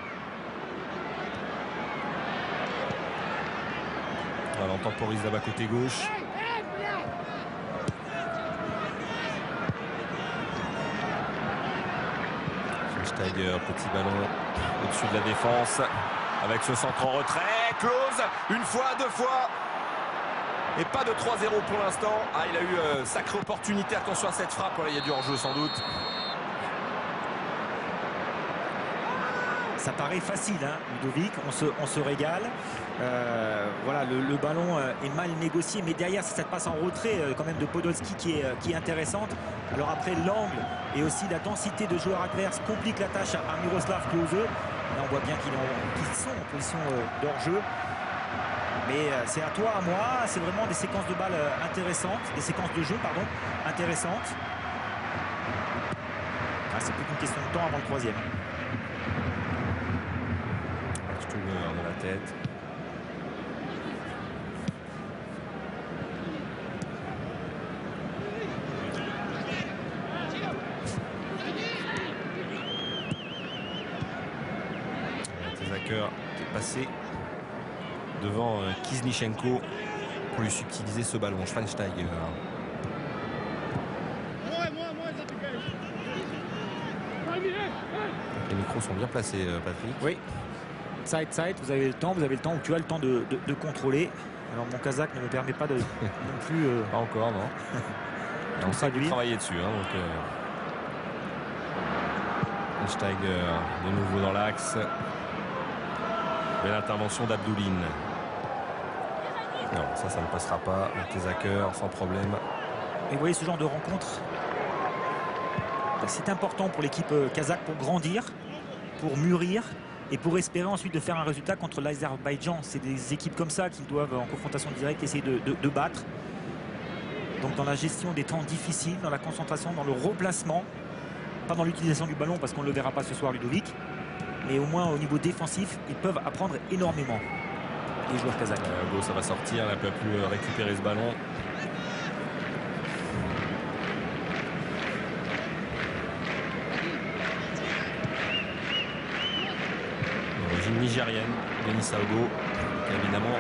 Voilà, on temporise là-bas côté gauche. Schweinsteiger, petit ballon au-dessus de la défense. Avec ce centre en retrait. Klose, une fois, 2 fois. Et pas de 3-0 pour l'instant. Ah, il a eu sacrée opportunité. Attention à cette frappe. Voilà, il y a du hors-jeu sans doute. Ça paraît facile, hein, Ludovic, on se régale. Voilà, le ballon est mal négocié, mais derrière, cette passe en retrait quand même de Podolski qui est intéressante. Alors après, l'angle et aussi la densité de joueurs adverses complique la tâche à Miroslav Klose. Là, on voit bien qu'ils sont en position d'hors-jeu. Mais c'est à toi, à moi, c'est vraiment des séquences de balles intéressantes, des séquences de jeu, pardon, intéressantes. Ah, c'est plus qu'une question de temps avant le 3e. De la tête. Mertesacker qui est passé devant Kiznichenko pour lui subtiliser ce ballon. Schweinsteiger. Les micros sont bien placés, Patrick. Oui. Side, vous avez le temps, ou tu as le temps de contrôler. Alors mon kazakh ne me permet pas de non plus. Pas encore, non. On sait travailler dessus. Donc, Schweinsteiger de nouveau dans l'axe. Belle intervention d'Abdouline. Non, ça ne passera pas. Mertesacker sans problème. Et vous voyez ce genre de rencontre, c'est important pour l'équipe kazakh pour grandir, pour mûrir. Et pour espérer ensuite de faire un résultat contre l'Azerbaïdjan. C'est des équipes comme ça qui doivent en confrontation directe essayer de battre. Donc dans la gestion des temps difficiles, dans la concentration, dans le replacement, pas dans l'utilisation du ballon parce qu'on ne le verra pas ce soir Ludovic, mais au moins au niveau défensif, ils peuvent apprendre énormément, les joueurs kazakhs. Bon, ça va sortir, elle n'a pas pu récupérer ce ballon. D'origine nigérienne, Denis Saogo, évidemment,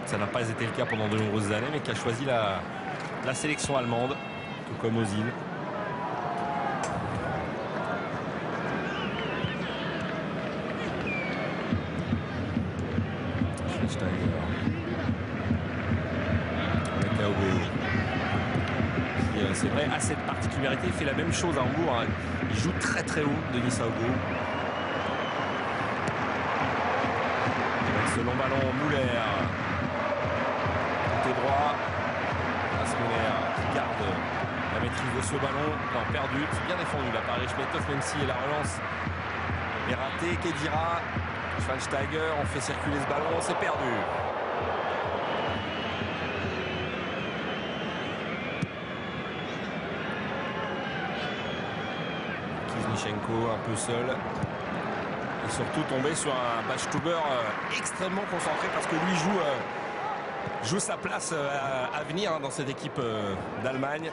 ça n'a pas été le cas pendant de nombreuses années, mais qui a choisi la sélection allemande, tout comme Ozil. C'est vrai, à cette particularité, il fait la même chose à Hambourg. Hein. Il joue très très haut, Denis Saogo. Avec ce long ballon, Muller. Côté droit. Muller qui garde la maîtrise de ce ballon. Non, perdu. C'est bien défendu là par Schmetov, même si la relance est ratée. Kedira, Schweinsteiger, on fait circuler ce ballon, c'est perdu. Un peu seul et surtout tombé sur un Bachstuber extrêmement concentré parce que lui joue sa place à venir dans cette équipe d'Allemagne.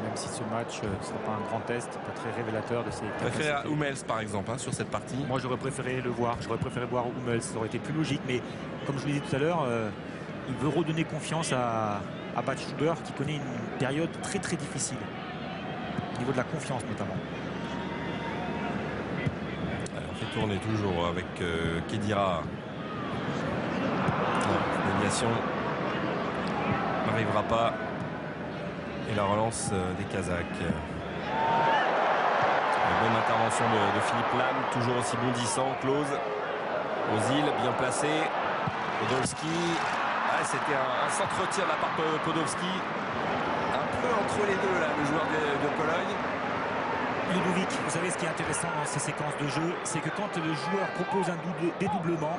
Même si ce match ne sera pas un grand test, pas très révélateur de ses capacités. Préféré à Hummels par exemple sur cette partie. Moi j'aurais préféré le voir, j'aurais préféré voir Hummels, ça aurait été plus logique, mais comme je vous l'ai dit tout à l'heure, il veut redonner confiance à Bachstuber qui connaît une période très très difficile. Au niveau de la confiance notamment. Alors, on fait tourner toujours avec Kedira. Déviation n'arrivera pas. Et la relance des Kazakhs. Une bonne intervention de Philippe Lam, toujours aussi bondissant. Close. Ozil, bien placé. Podolski. Ah, c'était un centre-tir de la part de Podolski. Un peu entre les deux, là, le joueur de Cologne. Ludovic, vous savez ce qui est intéressant dans ces séquences de jeu, c'est que quand le joueur propose un dédoublement,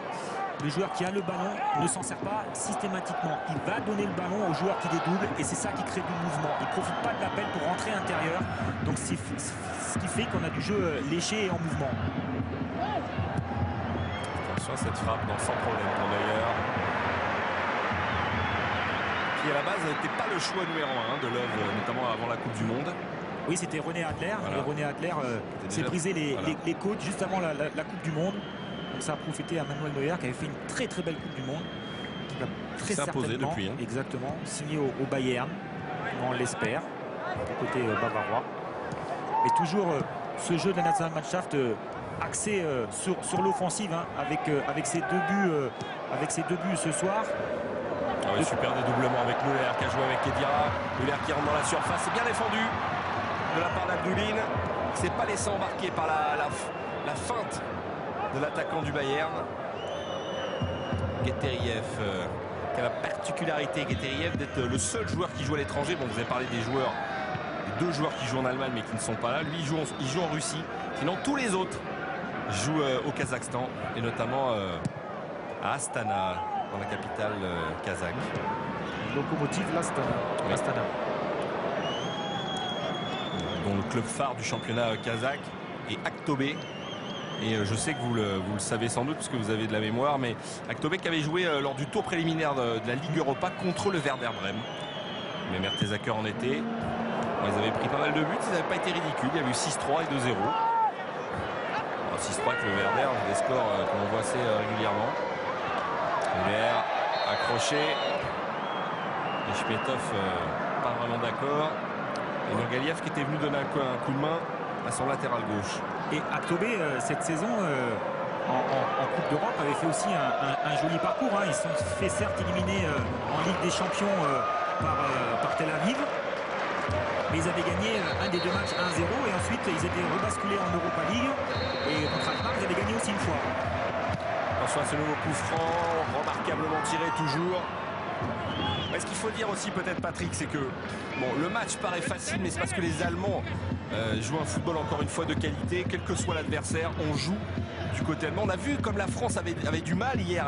le joueur qui a le ballon ne s'en sert pas systématiquement. Il va donner le ballon au joueur qui dédouble et c'est ça qui crée du mouvement. Il ne profite pas de l'appel pour rentrer intérieur. Donc c'est ce qui fait qu'on a du jeu léché et en mouvement. Attention à cette frappe, sans problème pour Neuer. Qui à la base n'était pas le choix numéro 1 de Love, notamment avant la Coupe du Monde. Oui, c'était René Adler. Voilà. Et René Adler s'est brisé les côtes juste avant la Coupe du Monde. Donc ça a profité à Manuel Neuer qui avait fait une très très belle Coupe du Monde. Qui va très certainement, depuis, hein. Exactement, signé au Bayern. On l'espère, du côté bavarois. Mais toujours ce jeu de la Nationalmannschaft axé sur l'offensive, hein, avec ses deux buts ce soir. Ah ouais, super dédoublement avec Muller qui a joué avec Kedira. Muller qui rentre dans la surface, c'est bien défendu de la part d'Abdulin. Il ne s'est pas laissé embarquer par la feinte de l'attaquant du Bayern. Geteriev qui a la particularité, Geteriev, d'être le seul joueur qui joue à l'étranger. Bon, vous avez parlé des joueurs, des deux joueurs qui jouent en Allemagne mais qui ne sont pas là. Lui, il joue en Russie. Sinon, tous les autres jouent au Kazakhstan et notamment à Astana, dans la capitale kazakh. Lokomotiv l'Astana. Oui. Dont le club phare du championnat kazakh est Aktobé. Et je sais que vous le savez sans doute parce que vous avez de la mémoire, mais Aktobé qui avait joué lors du tour préliminaire de la Ligue Europa contre le Werder Brême. Mais Mertesacker en était. Ils avaient pris pas mal de buts, ils n'avaient pas été ridicules. Il y avait eu 6-3 et 2-0. 6-3 avec le Werder, des scores qu'on voit assez régulièrement. Muller accroché. Et Schmetov pas vraiment d'accord. Et Nurgaliev qui était venu donner un coup de main à son latéral gauche. Et Aktobé, cette saison, en Coupe d'Europe, avait fait aussi un joli parcours. Hein. Ils se sont fait certes éliminer en Ligue des Champions par Tel Aviv. Mais ils avaient gagné un des deux matchs 1-0 et ensuite ils étaient rebasculés en Europa League. Et contre Alkmaar, ils avaient gagné aussi une fois. Attention à ce nouveau coup franc, remarquablement tiré toujours. Ce qu'il faut dire aussi peut-être, Patrick, c'est que bon, le match paraît facile, mais c'est parce que les Allemands jouent un football encore une fois de qualité, quel que soit l'adversaire. On joue du côté allemand. On a vu comme la France avait du mal hier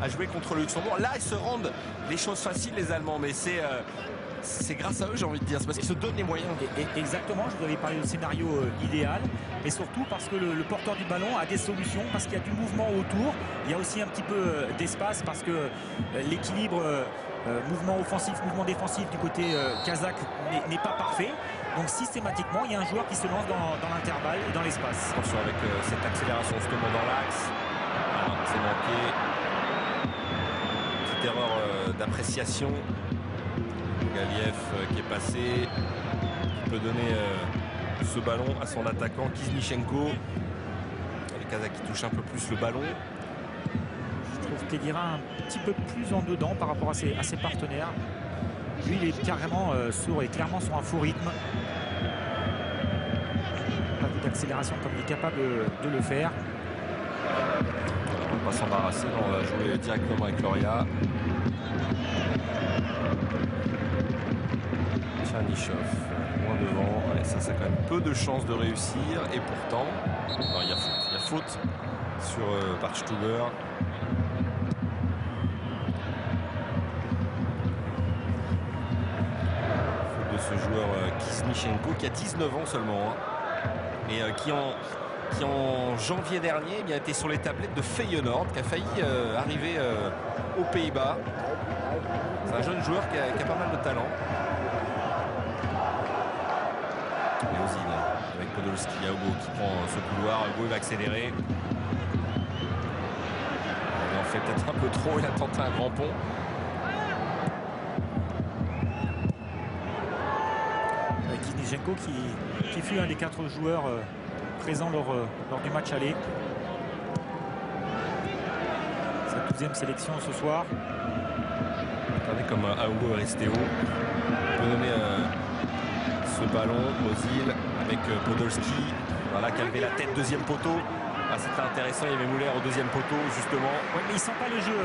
à jouer contre le Luxembourg. Là, ils se rendent les choses faciles, les Allemands, mais c'est grâce à eux, j'ai envie de dire. C'est parce qu'ils se donnent les moyens. Exactement, je vous avais parlé de scénario idéal, mais surtout parce que le porteur du ballon a des solutions, parce qu'il y a du mouvement autour. Il y a aussi un petit peu d'espace, parce que l'équilibre mouvement offensif, mouvement défensif du côté kazakh n'est pas parfait. Donc systématiquement, il y a un joueur qui se lance dans l'intervalle et dans l'espace. Attention avec cette accélération, justement dans l'axe. Voilà, c'est manqué. Petite erreur d'appréciation. Galiev qui est passé, qui peut donner ce ballon à son attaquant Kiznichenko. Les Kazakhs qui touchent un peu plus le ballon. Je trouve Kedira un petit peu plus en dedans par rapport à ses partenaires. Lui, il est carrément clairement sur un faux rythme. Pas vu d'accélération comme il est capable de le faire. On va pas s'embarrasser, on va jouer directement avec Loria. Tchernyshov moins devant. Ouais, ça a quand même peu de chances de réussir. Et pourtant, il y a faute sur Bartstuber. Faute de ce joueur Kiznichenko qui a 19 ans seulement. Hein, et qui en janvier dernier a été sur les tablettes de Feyenoord, qui a failli arriver aux Pays-Bas. C'est un jeune joueur qui a pas mal de talent. Et Ozil avec Podolski, Hugo qui prend ce couloir. Hugo va accélérer. Il en fait peut-être un peu trop, il a tenté un grand pont. Kiznichenko qui fut un des 4 joueurs présents lors du match aller. Sa 12e sélection ce soir. Regardez comme Hugo est resté haut. Il peut donner ce ballon Ozil avec Podolski. Voilà, qui a levé la tête, deuxième poteau. Ah, c'était intéressant, il y avait Müller au deuxième poteau justement. Ouais, mais il sent pas le jeu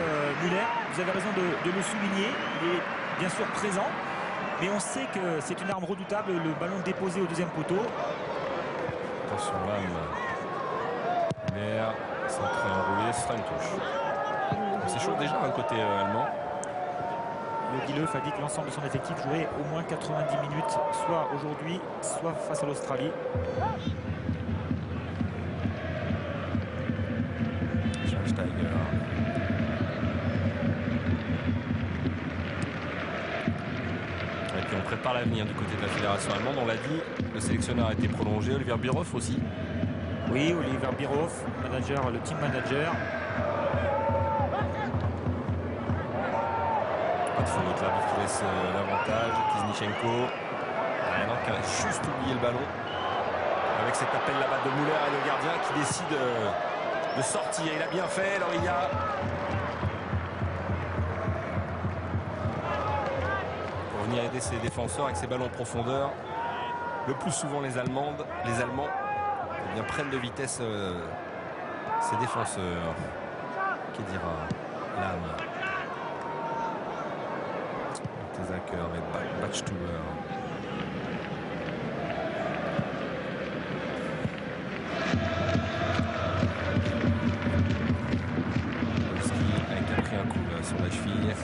Müller. Vous avez raison de le souligner. Il est bien sûr présent. Mais on sait que c'est une arme redoutable, le ballon déposé au deuxième poteau. Attention là, Müller, centré enroulé, ce sera une touche. C'est chaud déjà d'un côté allemand. Jogi Löw a dit que l'ensemble de son effectif jouerait au moins 90 minutes, soit aujourd'hui, soit face à l'Australie. Schweinsteiger. Et puis on prépare l'avenir du côté de la fédération allemande. On l'a dit, le sélectionneur a été prolongé. Oliver Bierhoff aussi. Oui, Oliver Bierhoff, manager, le team manager. Pas de faute, l'arbitre qui laisse l'avantage. Kiznichenko. Qui a juste oublié le ballon. Avec cet appel là-bas de Müller et le gardien qui décide de sortir. Il a bien fait, Loria. Pour venir aider ses défenseurs avec ses ballons en profondeur. Le plus souvent les Allemands eh bien, prennent de vitesse ses défenseurs. Qui dira l'âme. Tesaker avec Bartstuber. Qui a pris un coup là, sur la cheville.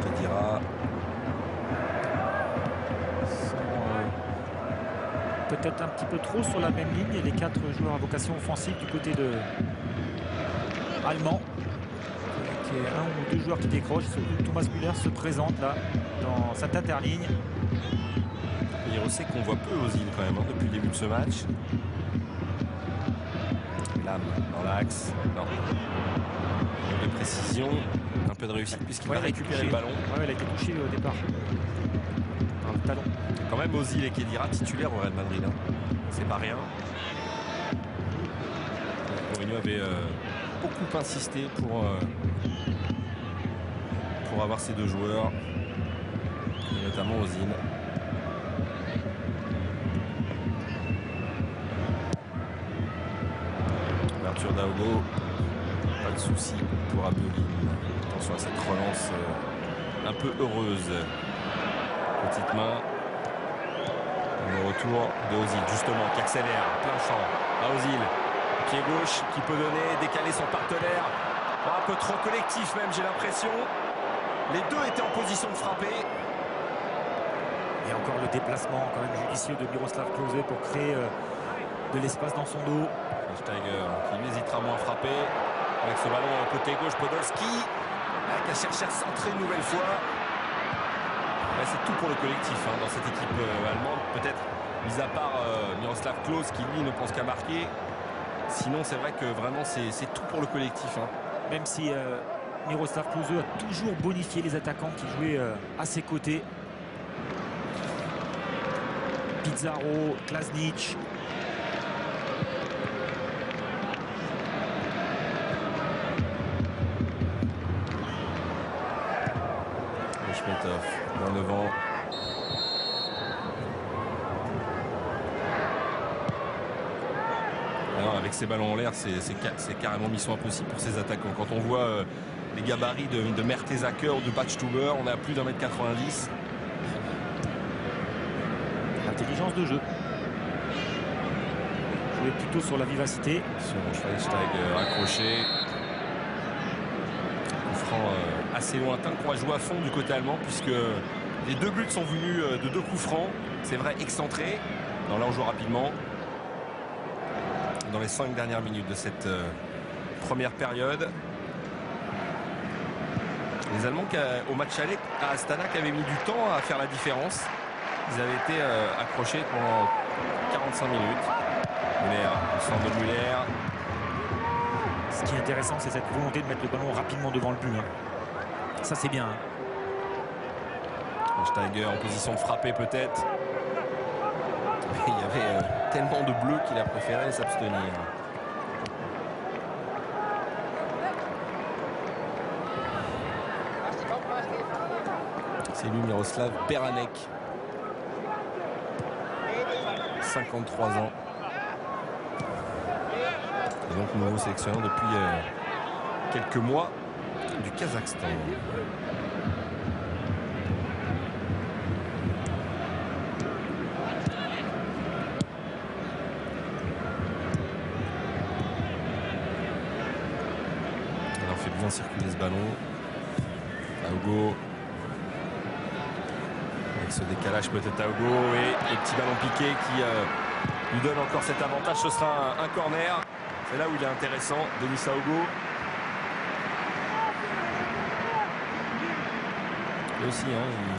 Kedira. Peut-être un petit peu trop sur la même ligne. Les 4 joueurs à vocation offensive du côté allemand. Il y a un ou 2 joueurs qui décrochent. Thomas Müller se présente là dans cette interligne. Et on sait qu'on voit peu Ozil quand même depuis le début de ce match. Lame dans l'axe. Non. De précision. Un peu de réussite puisqu'il va récupérer le ballon. Ouais, il a été touché au départ. Par le talon. Quand même Ozil et Kedira titulaires au Real Madrid. Hein. C'est pas rien. Mourinho avait beaucoup insisté pour avoir ces 2 joueurs. Et notamment Ozil. Ouverture d'Augo. Pas de souci pour Abiolin. Attention à cette relance un peu heureuse. Petite main. Le retour de Ozil, justement, qui accélère, plein champ. À Ozil, pied gauche, qui peut donner, décaler son partenaire. Un peu trop collectif même, j'ai l'impression. Les deux étaient en position de frapper. Et encore le déplacement quand même judicieux de Miroslav Klose pour créer de l'espace dans son dos. Steiger qui lui hésitera moins à frapper. Avec ce ballon côté gauche, Podolski qui a cherché à centrer une nouvelle fois. C'est tout pour le collectif dans cette équipe allemande. Peut-être, mis à part Miroslav Klose qui lui ne pense qu'à marquer. Sinon, c'est vrai que vraiment, c'est tout pour le collectif. Même si Miroslav Klose a toujours bonifié les attaquants qui jouaient à ses côtés. Pizarro, Klasnic. Schmetov, dans le vent. Alors, avec ces ballons en l'air, c'est carrément mission impossible pour ces attaquants. Quand on voit les gabarits de Mertesacker ou de Batstuber, on est à plus d'1m90. Intelligence de jeu. Jouer plutôt sur la vivacité. Sur Schweinsteiger accroché. Assez lointain qu'on va jouer à fond du côté allemand puisque les deux buts sont venus de 2 coups francs. C'est vrai, excentrés. Non, là on joue rapidement. Dans les 5 dernières minutes de cette première période. Les Allemands au match aller à Astana qui avaient mis du temps à faire la différence. Ils avaient été accrochés pendant 45 minutes. Müller, le centre de Müller. Ce qui est intéressant, c'est cette volonté de mettre le ballon rapidement devant le but. Ça, c'est bien. Steiger en position de frapper peut-être. Il y avait tellement de bleu qu'il a préféré s'abstenir. C'est lui, Miroslav Beranek. 53 ans. Et donc nouveau sélectionneur depuis quelques mois du Kazakhstan. Alors fait bien circuler ce ballon. Aogo. Avec ce décalage peut-être Aogo et le petit ballon piqué qui lui donne encore cet avantage. Ce sera un corner. C'est là où il est intéressant, Denis Aogo. Et aussi,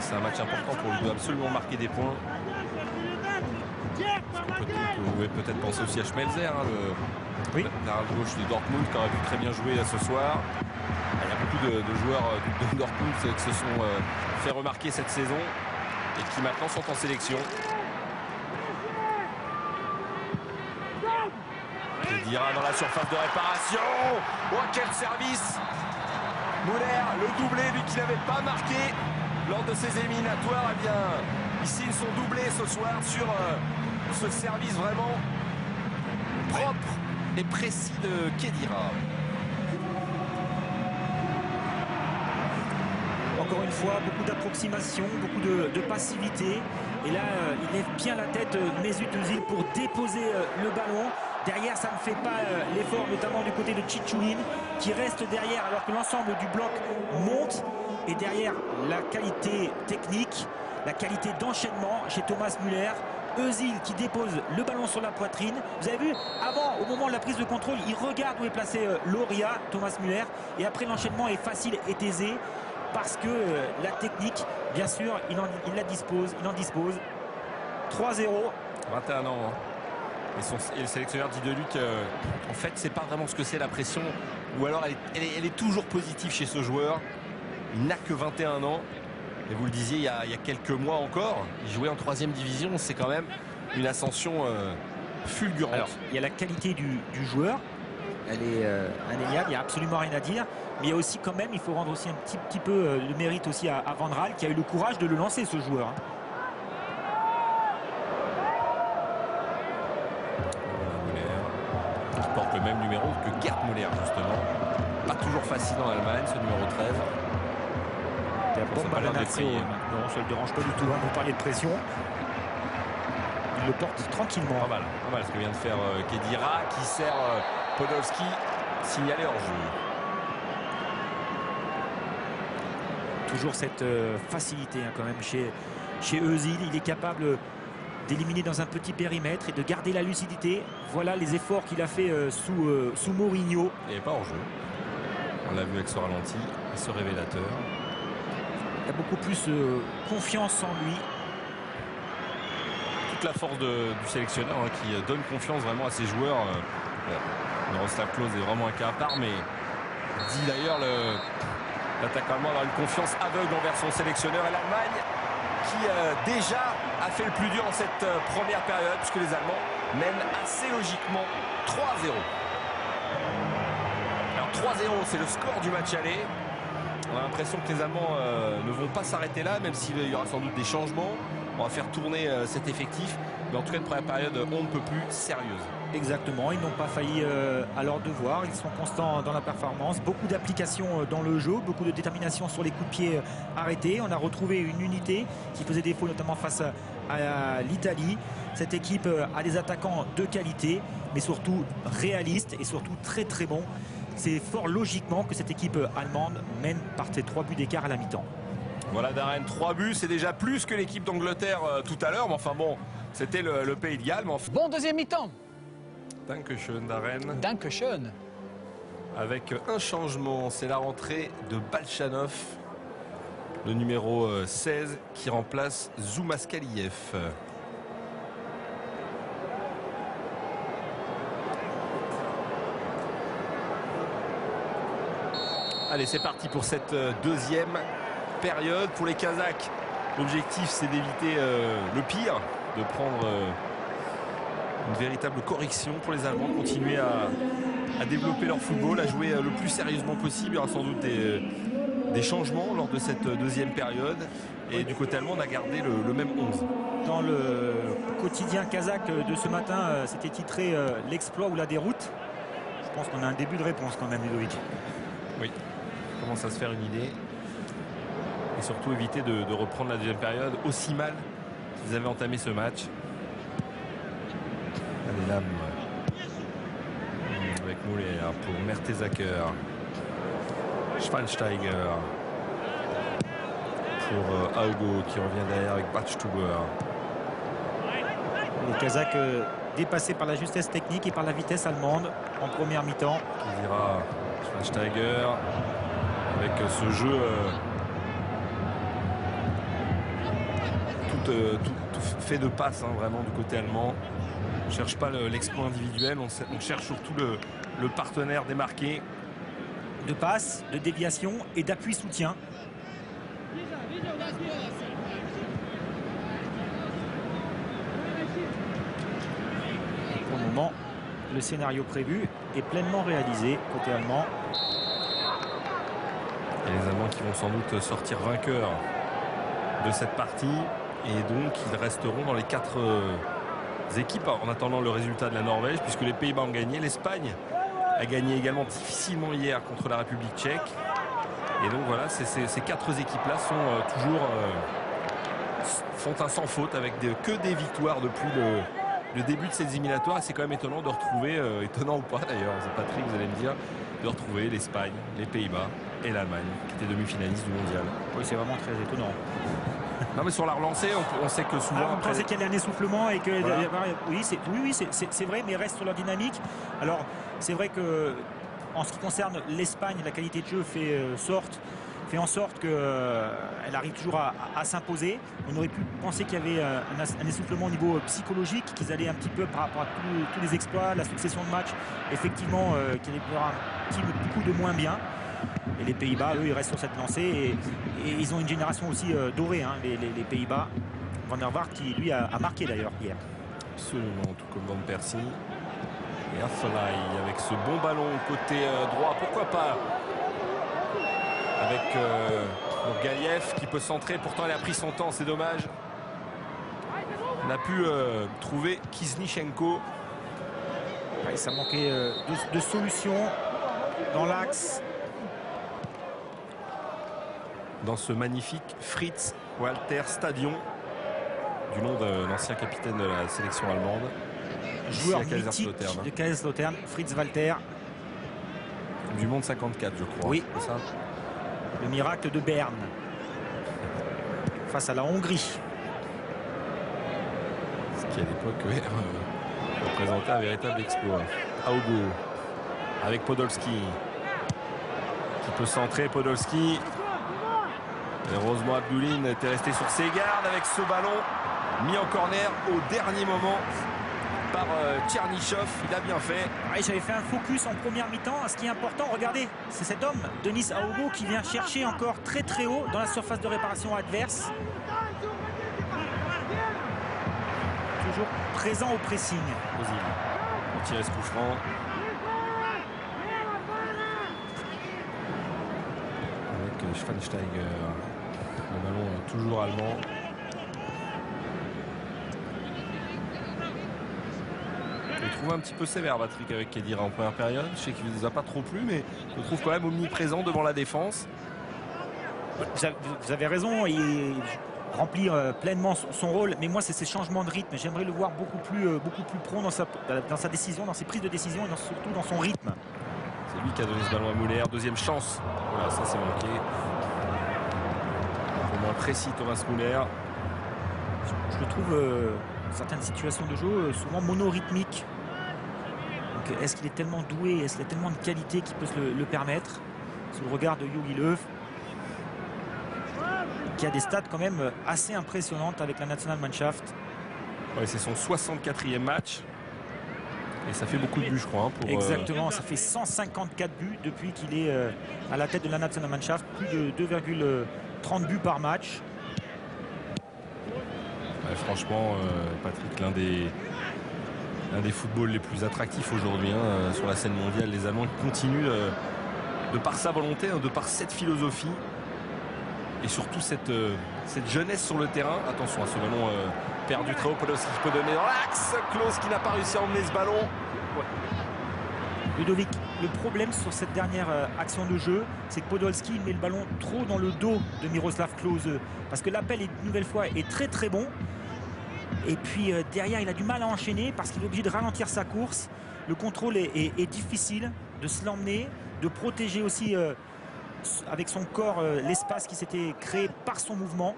c'est un match important pour lui, il doit absolument marquer des points. On pouvait peut-être penser aussi à Schmelzer, le latéral gauche de Dortmund, qui aurait pu très bien jouer ce soir. Il y a beaucoup de joueurs de Dortmund qui se sont fait remarquer cette saison et qui maintenant sont en sélection. Dira dans la surface de réparation. Oh, quel service! Müller, le doublé, lui qui n'avait pas marqué lors de ses éliminatoires. Eh bien, ici, ils sont doublés ce soir sur ce service vraiment propre et précis de Khedira. Encore une fois, beaucoup d'approximation, beaucoup de passivité. Et là, il lève bien la tête, Mesut Özil, pour déposer le ballon. Derrière, ça ne fait pas l'effort, notamment du côté de Tchitchourine, qui reste derrière alors que l'ensemble du bloc monte. Et derrière, la qualité technique, la qualité d'enchaînement chez Thomas Müller. Özil qui dépose le ballon sur la poitrine. Vous avez vu, avant, au moment de la prise de contrôle, il regarde où est placé Loria, Thomas Müller. Et après, l'enchaînement est facile et aisé parce que la technique, bien sûr, il en dispose. 3-0. 21 ans. Et le sélectionneur dit de lui qu'en fait, c'est pas vraiment ce que c'est la pression. Ou alors, elle est toujours positive chez ce joueur. Il n'a que 21 ans. Et vous le disiez, il y a quelques mois encore, il jouait en 3e division. C'est quand même une ascension fulgurante. Alors, il y a la qualité du joueur. Elle est indéniable, il n'y a absolument rien à dire. Mais il y a aussi quand même, il faut rendre aussi un petit peu le mérite aussi à Van Raal qui a eu le courage de le lancer, ce joueur. qui porte le même numéro que Gerd Müller, justement. Pas toujours facile en Allemagne, ce numéro 13. Bon Balanazzo, non, ça ne le dérange pas du tout. Vous parliez de pression. Il le porte tranquillement. Pas mal ce que vient de faire Khedira, qui sert Podolski, signalé hors jeu. Toujours cette facilité quand même chez Özil. Il est capable d'éliminer dans un petit périmètre et de garder la lucidité. Voilà les efforts qu'il a fait sous Mourinho. Il n'est pas hors jeu. On l'a vu avec ce ralenti et ce révélateur. Il a beaucoup plus confiance en lui. Toute la force du sélectionneur qui donne confiance vraiment à ses joueurs. Miroslav Klose est vraiment un cas à part, mais dit d'ailleurs l'attaquant allemand avoir une confiance aveugle envers son sélectionneur. Et l'Allemagne qui déjà a fait le plus dur en cette première période, puisque les Allemands mènent assez logiquement 3-0. Alors 3-0, c'est le score du match aller. On a l'impression que les Allemands ne vont pas s'arrêter là, même s'il y aura sans doute des changements. On va faire tourner cet effectif. Mais en tout cas, une première période, on ne peut plus sérieuse. Exactement, ils n'ont pas failli à leur devoir. Ils sont constants dans la performance. Beaucoup d'applications dans le jeu, beaucoup de détermination sur les coups de pied arrêtés. On a retrouvé une unité qui faisait défaut notamment face à l'Italie. Cette équipe a des attaquants de qualité, mais surtout réalistes et surtout très très bons. C'est fort logiquement que cette équipe allemande mène par ces 3 buts d'écart à la mi-temps. Voilà Darren, 3 buts, c'est déjà plus que l'équipe d'Angleterre tout à l'heure. Mais enfin bon, c'était le Pays de Galles. Mais enfin... Bon deuxième mi-temps. Dankeschön Darren. Dankeschön. Avec un changement, c'est la rentrée de Balchanov, le numéro 16, qui remplace Zoumaskaliev. Allez, c'est parti pour cette deuxième période. Pour les Kazakhs, l'objectif c'est d'éviter le pire, de prendre une véritable correction. Pour les Allemands, continuer à développer leur football, à jouer le plus sérieusement possible. Il y aura sans doute des changements lors de cette deuxième période. Et du côté allemand, on a gardé le même 11. Dans le quotidien kazakh de ce matin, c'était titré l'exploit ou la déroute. Je pense qu'on a un début de réponse quand même, Ludovic. Oui, on commence à se faire une idée. Et surtout éviter de reprendre la deuxième période aussi mal qu'ils avaient entamé ce match. Allez, Lam avec Müller pour Mertesacker. Schweinsteiger pour Augo qui revient derrière avec Badstuber. Les Kazakhs dépassés par la justesse technique et par la vitesse allemande en première mi-temps. Qui dira Schweinsteiger avec ce jeu tout fait de passes vraiment du côté allemand. On ne cherche pas l'exploit individuel, on cherche surtout le partenaire démarqué. De passes, de déviation et d'appui soutien. Pour le moment, le scénario prévu est pleinement réalisé côté allemand. Et les Allemands qui vont sans doute sortir vainqueurs de cette partie. Et donc, ils resteront dans les 4 équipes en attendant le résultat de la Norvège, puisque les Pays-Bas ont gagné. L'Espagne a gagné également difficilement hier contre la République tchèque. Et donc voilà, ces 4 équipes-là sont toujours font un sans faute avec que des victoires depuis le début de ces éliminatoires. C'est quand même étonnant de retrouver, étonnant ou pas d'ailleurs, c'est Patrick, vous allez me dire, de retrouver l'Espagne, les Pays-Bas et l'Allemagne qui étaient demi-finalistes du mondial. Oui, c'est vraiment très étonnant. Non, mais sur la relancée, on sait que souvent. On pensait qu'il y a un essoufflement et que. Voilà. Oui, c'est vrai, mais reste sur leur dynamique. Alors, c'est vrai que en ce qui concerne l'Espagne, la qualité de jeu fait en sorte qu'elle arrive toujours à s'imposer. On aurait pu penser qu'il y avait un essoufflement au niveau psychologique, qu'ils allaient un petit peu par rapport à tous les exploits, la succession de matchs, effectivement, qu'il allait y avoir un petit coup de moins bien. Et les Pays-Bas, eux, ils restent sur cette lancée et ils ont une génération aussi dorée, hein, les Pays-Bas. Van der Vaart qui, lui, a marqué d'ailleurs hier. Absolument, tout comme Van Persie. Et Afellay avec ce bon ballon côté droit, pourquoi pas avec Galiev qui peut centrer, pourtant elle a pris son temps, c'est dommage. On a pu trouver Kiznichenko. Et ça manquait de solutions dans l'axe. Dans ce magnifique Fritz Walter Stadion, du nom de l'ancien capitaine de la sélection allemande. Joueur Ici à mythique Kaiserslautern, de Kaiserslautern, Fritz Walter. Du monde 54, je crois. Oui. C'est ça. Le miracle de Berne face à la Hongrie. Ce qui à l'époque représentait un véritable exploit. Augo avec Podolski qui peut centrer. Podolski. Et heureusement Abdouline était resté sur ses gardes avec ce ballon mis en corner au dernier moment par Tchernyshov. Il a bien fait. Ouais, j'avais fait un focus en première mi-temps. Ce qui est important, regardez, c'est cet homme, Denis Aogo, qui vient chercher encore très très haut dans la surface de réparation adverse. Toujours présent au pressing. Ozil pour tirer ce coup franc. Avec Schweinsteiger. Le ballon toujours allemand. Je le trouve un petit peu sévère, Patrick, avec Khedira en première période. Je sais qu'il ne les a pas trop plu, mais je le trouve quand même omniprésent devant la défense. Vous avez raison, il remplit pleinement son rôle, mais moi c'est ces changements de rythme. J'aimerais le voir beaucoup plus prompt dans sa décision, dans ses prises de décision et surtout dans son rythme. C'est lui qui a donné ce ballon à Muller. Deuxième chance. Voilà, ça c'est manqué. Un peu moins précis, Thomas Muller. Je le trouve, certaines situations de jeu, souvent monorhythmiques. Donc est-ce qu'il est tellement doué, est-ce qu'il a tellement de qualité qui peut se le permettre? Sous le regard de Jogi Löw, qui a des stats quand même assez impressionnantes avec la Nationalmannschaft. Ouais, c'est son 64e match. Et ça fait beaucoup de buts, je crois. Pour, exactement, ça fait 154 buts depuis qu'il est à la tête de la Nationalmannschaft. Plus de 2,30 buts par match. Ouais, franchement, Patrick, l'un des footballs les plus attractifs aujourd'hui sur la scène mondiale. Les Allemands continuent, de par sa volonté, de par cette philosophie. Et surtout cette jeunesse sur le terrain. Attention à ce ballon perdu très haut. Podolski qui peut donner dans l'axe. Klose qui n'a pas réussi à emmener ce ballon. Ouais. Ludovic, le problème sur cette dernière action de jeu, c'est que Podolski met le ballon trop dans le dos de Miroslav Klose. Parce que l'appel, une nouvelle fois, est très très bon. Et puis derrière, il a du mal à enchaîner parce qu'il est obligé de ralentir sa course. Le contrôle est difficile, de se l'emmener, de protéger aussi avec son corps l'espace qui s'était créé par son mouvement.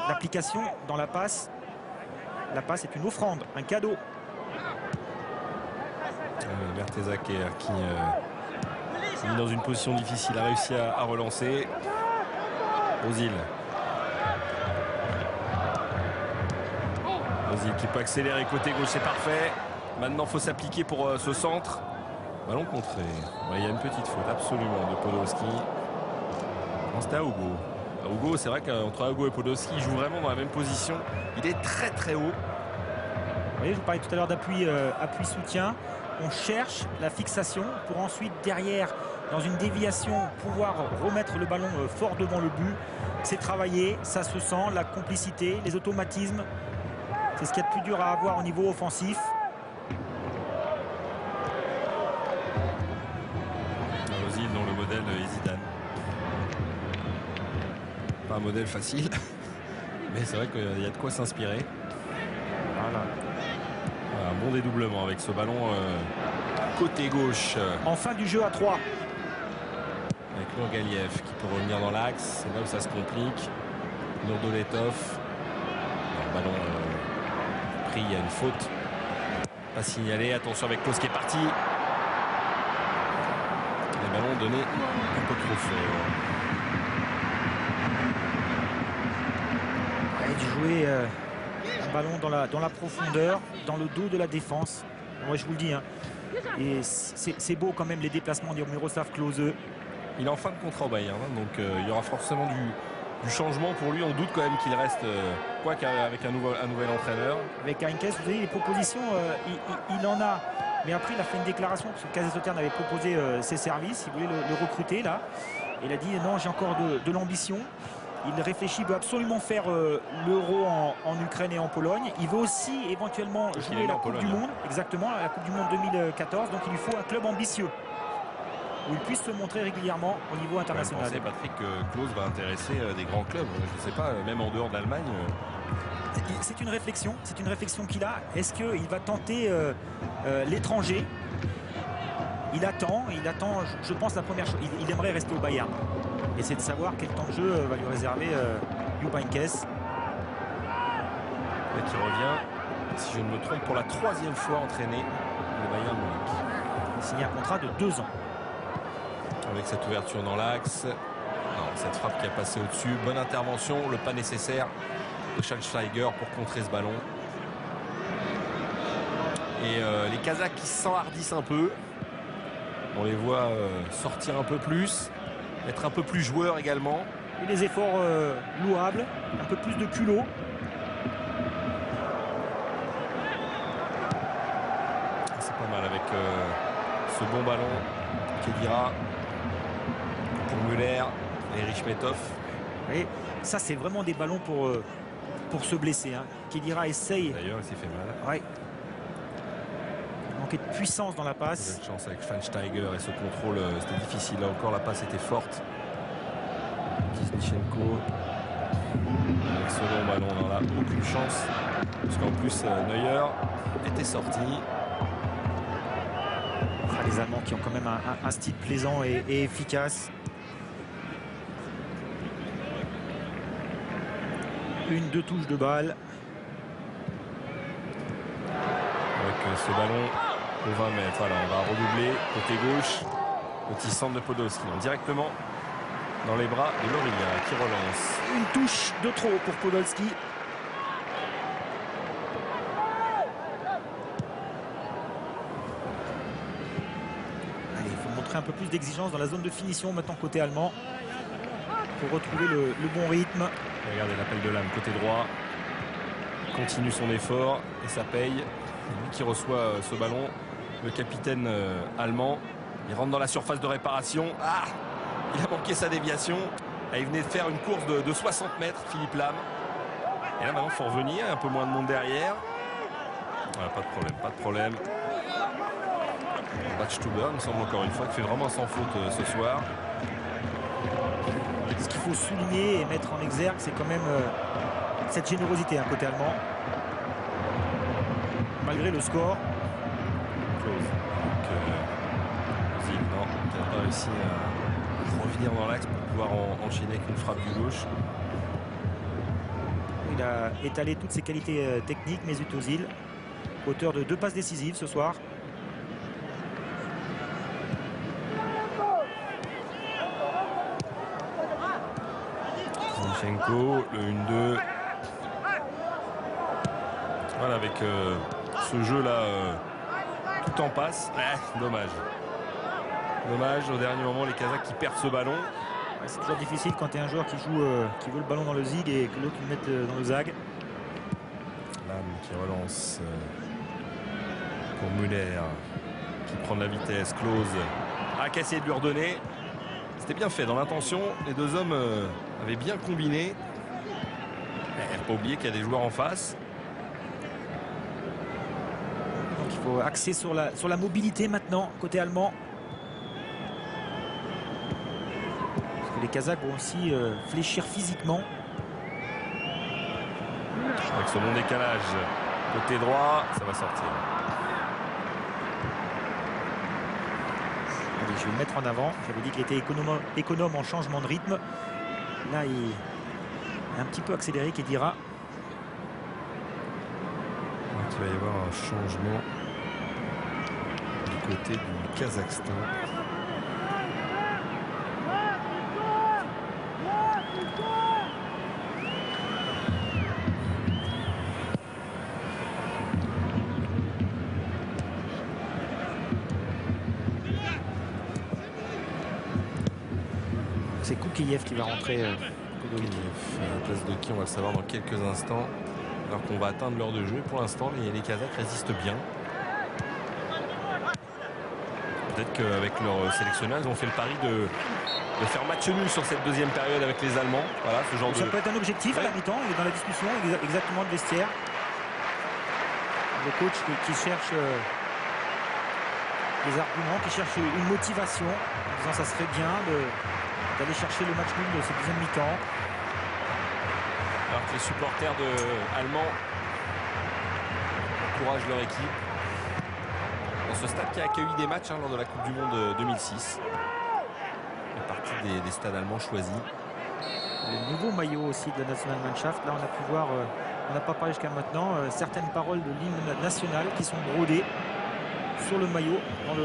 L'application dans la passe est une offrande, un cadeau. Mertesacker qui est dans une position difficile, a réussi à relancer. Ozil. Ozil qui peut accélérer côté gauche, c'est parfait. Maintenant, il faut s'appliquer pour ce centre. Ballon contré. Ouais, il y a une petite faute absolument de Podolski. Non, c'était à Hugo. Hugo, c'est vrai qu'entre Hugo et Podolski, il joue vraiment dans la même position. Il est très très haut. Vous voyez, je vous parlais tout à l'heure d'appui soutien. On cherche la fixation pour ensuite, derrière, dans une déviation, pouvoir remettre le ballon fort devant le but. C'est travaillé, ça se sent, la complicité, les automatismes. C'est ce qu'il y a de plus dur à avoir au niveau offensif. Ozil dont le modèle est Zidane. Pas un modèle facile, mais c'est vrai qu'il y a de quoi s'inspirer. Voilà. Un bon dédoublement avec ce ballon côté gauche. En fin du jeu à 3. Avec Nurgaliev qui peut revenir dans l'axe. C'est là où ça se complique. Nurdoletov. Le ballon pris, il y a une faute. Pas signalé. Attention avec Klose qui est parti. Les ballons donnés un peu trop fort. Et de jouer un ballon dans la profondeur, dans le dos de la défense. Moi, je vous le dis. Et c'est beau quand même les déplacements de Miroslav Klose. Il est en fin de contrat au Bayern, donc il y aura forcément du changement pour lui. On doute quand même qu'il reste, quoi qu'avec un nouvel entraîneur. Avec Heinkes, vous voyez, les propositions, il en a. Mais après, il a fait une déclaration parce que Kaiserslautern avait proposé ses services. Il voulait le recruter là. Il a dit non, j'ai encore de l'ambition. Il réfléchit, il veut absolument faire l'Euro en Ukraine et en Pologne. Il veut aussi éventuellement jouer la Coupe du Monde, exactement, la Coupe du Monde 2014. Donc il lui faut un club ambitieux où il puisse se montrer régulièrement au niveau international. Vous pensez, Patrick, que Klose va intéresser des grands clubs? Je ne sais pas, même en dehors de l'Allemagne. C'est une réflexion qu'il a. Est-ce qu'il va tenter l'étranger? Il attend, je pense, la première chose. Il aimerait rester au Bayern. Et c'est de savoir quel temps de jeu va lui réserver Jupp Heynckes. Qui revient, si je ne me trompe, pour la 3e fois entraîné le Bayern Munich. Il signe un contrat de 2 ans. Avec cette ouverture dans l'axe. Non, cette frappe qui a passé au-dessus. Bonne intervention, le pas nécessaire de Schweinsteiger pour contrer ce ballon. Et les Kazakhs qui s'enhardissent un peu. On les voit sortir un peu plus, être un peu plus joueurs également. Et des efforts louables, un peu plus de culot. C'est pas mal avec ce bon ballon. Khedira pour Müller et Richmetov. Et ça, c'est vraiment des ballons pour se blesser. Hein. Khedira essaye. D'ailleurs, il s'est fait mal. Ouais. Manquait de puissance dans la passe. Bonne chance avec Schweinsteiger et ce contrôle, c'était difficile. Là encore, la passe était forte. Kiznichenko avec ce long ballon, on n'en a aucune chance. Parce qu'en plus, Neuer était sorti. Les Allemands qui ont quand même un style plaisant et efficace. Deux touches de balle. Avec ce ballon au 20 mètres. Voilà, on va redoubler côté gauche. Petit centre de Podolski. Directement dans les bras de Lorilla qui relance. Une touche de trop pour Podolski. Allez, il faut montrer un peu plus d'exigence dans la zone de finition maintenant côté allemand. Pour retrouver le bon rythme. Regardez l'appel de l'âme côté droit. Continue son effort et ça paye. Lui qui reçoit ce ballon, le capitaine allemand. Il rentre dans la surface de réparation. Ah, il a manqué sa déviation. Ah, il venait de faire une course de 60 mètres, Philippe Lahm. Et là maintenant, il faut revenir. Un peu moins de monde derrière. Voilà, pas de problème. Badstuber, il me semble encore une fois, qui fait vraiment sans faute ce soir. Ce qu'il faut souligner et mettre en exergue, c'est quand même cette générosité côté allemand. Malgré le score. Ozil, non, qui n'a pas réussi à revenir dans l'axe pour pouvoir enchaîner avec une frappe du gauche. Il a étalé toutes ses qualités techniques, Mesut Ozil, auteur de 2 passes décisives ce soir. Zinchenko, le 1-2. Voilà, avec ce jeu-là, tout en passe. Dommage. Dommage, au dernier moment, les Kazakhs qui perdent ce ballon. C'est toujours difficile quand tu es un joueur qui joue, qui veut le ballon dans le zig et que l'autre le mette dans le zag. Lahm qui relance pour Müller, qui prend de la vitesse. Klose qui a essayé de lui redonner. C'était bien fait dans l'intention. Les deux hommes avaient bien combiné. Il ne faut pas oublier qu'il y a des joueurs en face. Donc il faut axer sur la mobilité maintenant, côté allemand. Parce que les Kazakhs vont aussi fléchir physiquement. Avec ce long décalage côté droit, ça va sortir. Allez, je vais le mettre en avant. J'avais dit qu'il était économe en changement de rythme. Là, il est un petit peu accéléré, Khedira. Donc, il va y avoir un changement du côté du Kazakhstan. C'est Koukiyev qui va rentrer. À la place de qui, on va le savoir dans quelques instants. Alors qu'on va atteindre l'heure de jeu. Pour l'instant, les Kazakhs résistent bien. Peut-être qu'avec leur sélectionneur, ils ont fait le pari de faire match nul sur cette deuxième période avec les Allemands. Voilà, ce genre Ça peut être un objectif à la mi-temps. Il est dans la discussion exactement de vestiaire. Le coach qui cherche des arguments, qui cherche une motivation en disant ça serait bien d'aller chercher le match nul de cette deuxième mi-temps. Alors que les supporters allemands encouragent leur équipe. Dans ce stade qui a accueilli des matchs lors de la Coupe du Monde 2006. Une partie des stades allemands choisis. Le nouveau maillot aussi de la Nationalmannschaft. Là, on a pu voir, on n'a pas parlé jusqu'à maintenant, certaines paroles de l'hymne national qui sont brodées sur le maillot, dans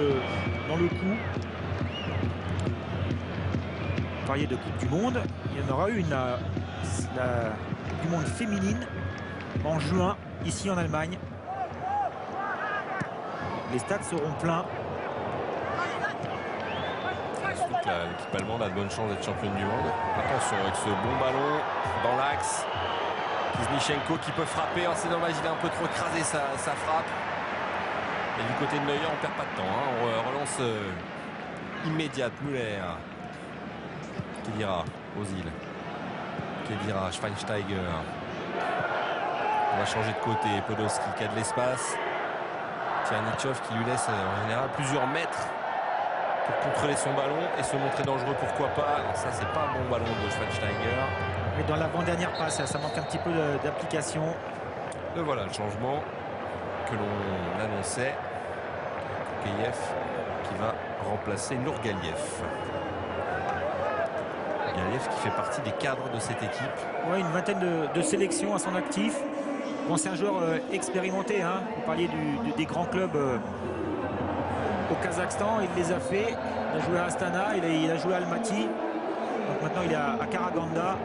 le cou. Vous parliez de Coupe du Monde. Il y en aura une, la Coupe du Monde féminine, en juin, ici en Allemagne. Les stades seront pleins. L'équipe allemande a de bonnes chances d'être championne du monde. Attention avec ce bon ballon dans l'axe. Kuznichenko qui peut frapper. Oh, c'est dommage, il a un peu trop écrasé sa frappe. Et du côté de Neuer, on perd pas de temps. On relance immédiate. Müller. Khedira, Ozil. Khedira, Schweinsteiger. On va changer de côté. Podolski qui a de l'espace. Tchernichov qui lui laisse en général plusieurs mètres pour contrôler son ballon et se montrer dangereux, pourquoi pas. Alors ça, c'est pas un bon ballon de Schweinsteiger. Mais dans l'avant-dernière passe, ça manque un petit peu d'application. Et voilà le changement que l'on annonçait. Kokeyev qui va remplacer Nurgaliev. Nurgaliev qui fait partie des cadres de cette équipe. Ouais, une vingtaine de sélections à son actif. Bon, c'est un joueur expérimenté. Hein. Vous parliez des grands clubs au Kazakhstan. Il les a fait. Il a joué à Astana, il a joué à Almaty. Donc maintenant, il est à Karaganda.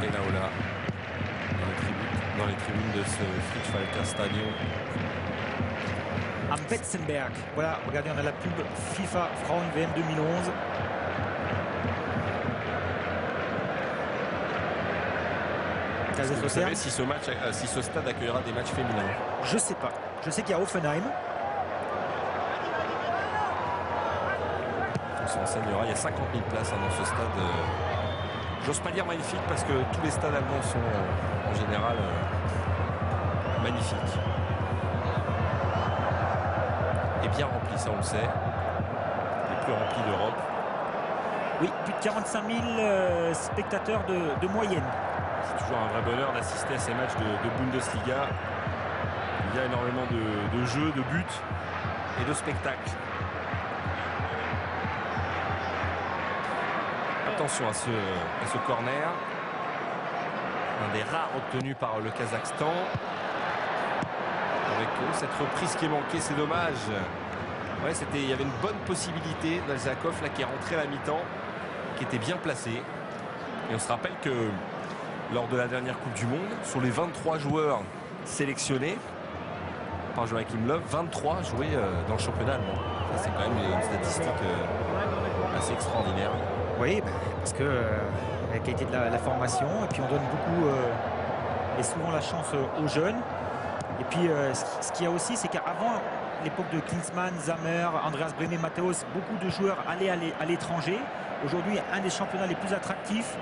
Et Laola dans les tribunes de ce Fritz-Walter Stadion. À Betzenberg. Voilà, regardez, on a la pub FIFA Frauen WM 2011. Vous savez si ce stade accueillera des matchs féminins? Je sais pas. Je sais qu'il y a Offenheim. On se renseignera. Il y a 50 000 places dans ce stade. J'ose pas dire magnifique parce que tous les stades allemands sont en général magnifiques. Et bien remplis, ça on le sait. Les plus remplis d'Europe. Oui, plus de 45 000 spectateurs de moyenne. C'est toujours un vrai bonheur d'assister à ces matchs de Bundesliga. Il y a énormément de jeux, de buts et de spectacles. Attention à ce corner. Un des rares obtenus par le Kazakhstan. Avec cette reprise qui est manquée, c'est dommage. Ouais, il y avait une bonne possibilité d'Alzakov là qui est rentré à la mi-temps, qui était bien placé. Et on se rappelle que lors de la dernière Coupe du Monde, sur les 23 joueurs sélectionnés par Joachim Löw, 23 jouaient dans le championnat allemand. Ça, c'est quand même une statistique assez extraordinaire. Oui, parce que la qualité de la formation, et puis on donne beaucoup et souvent la chance aux jeunes. Et puis ce qu'il y a aussi, c'est qu'avant l'époque de Klinsmann, Zammer, Andreas Brehme, Matthäus, beaucoup de joueurs allaient à l'étranger. Aujourd'hui, un des championnats les plus attractifs,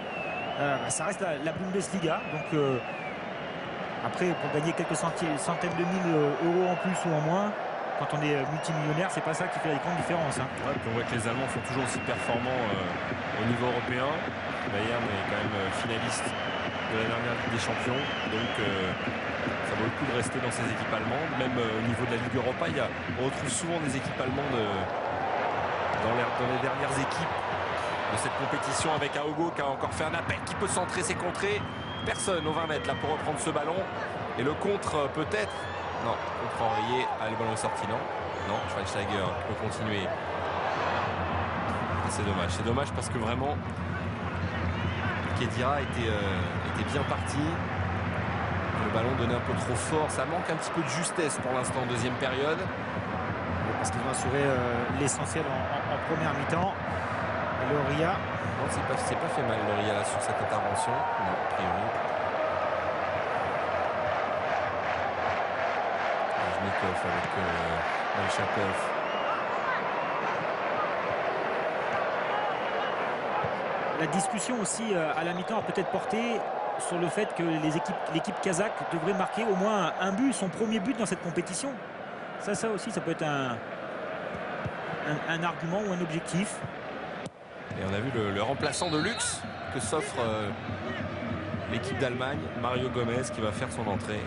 ça reste la Bundesliga. Donc après, pour gagner quelques centaines de mille euros en plus ou en moins, quand on est multimillionnaire, c'est pas ça qui fait la grande différence. Hein. Ouais, puis on voit que les Allemands sont toujours aussi performants au niveau européen. Bayern est quand même finaliste de la dernière Ligue des Champions. Donc ça vaut le coup de rester dans ces équipes allemandes. Même au niveau de la Ligue Europa, on retrouve souvent des équipes allemandes dans les dernières équipes de cette compétition, avec Aogo qui a encore fait un appel, qui peut centrer ses contrées. Personne aux 20 mètres là pour reprendre ce ballon. Et le contre peut-être. Non, contre enrayé. Ah, le ballon est sorti, non? Non, Schweinsteiger peut continuer. C'est dommage. C'est dommage parce que vraiment, Khedira était bien parti. Le ballon donnait un peu trop fort. Ça manque un petit peu de justesse pour l'instant en deuxième période. Parce qu'ils ont assuré l'essentiel en première mi-temps. Loria. Non, c'est pas fait mal Loria là sur cette intervention. Non, a priori. Jnikov avec Malchakov. La discussion aussi à la mi-temps a peut-être porté sur le fait que l'équipe kazakh devrait marquer au moins un but, son premier but dans cette compétition. Ça aussi, ça peut être un argument ou un objectif. Et on a vu le remplaçant de luxe que s'offre l'équipe d'Allemagne, Mario Gomez, qui va faire son entrée.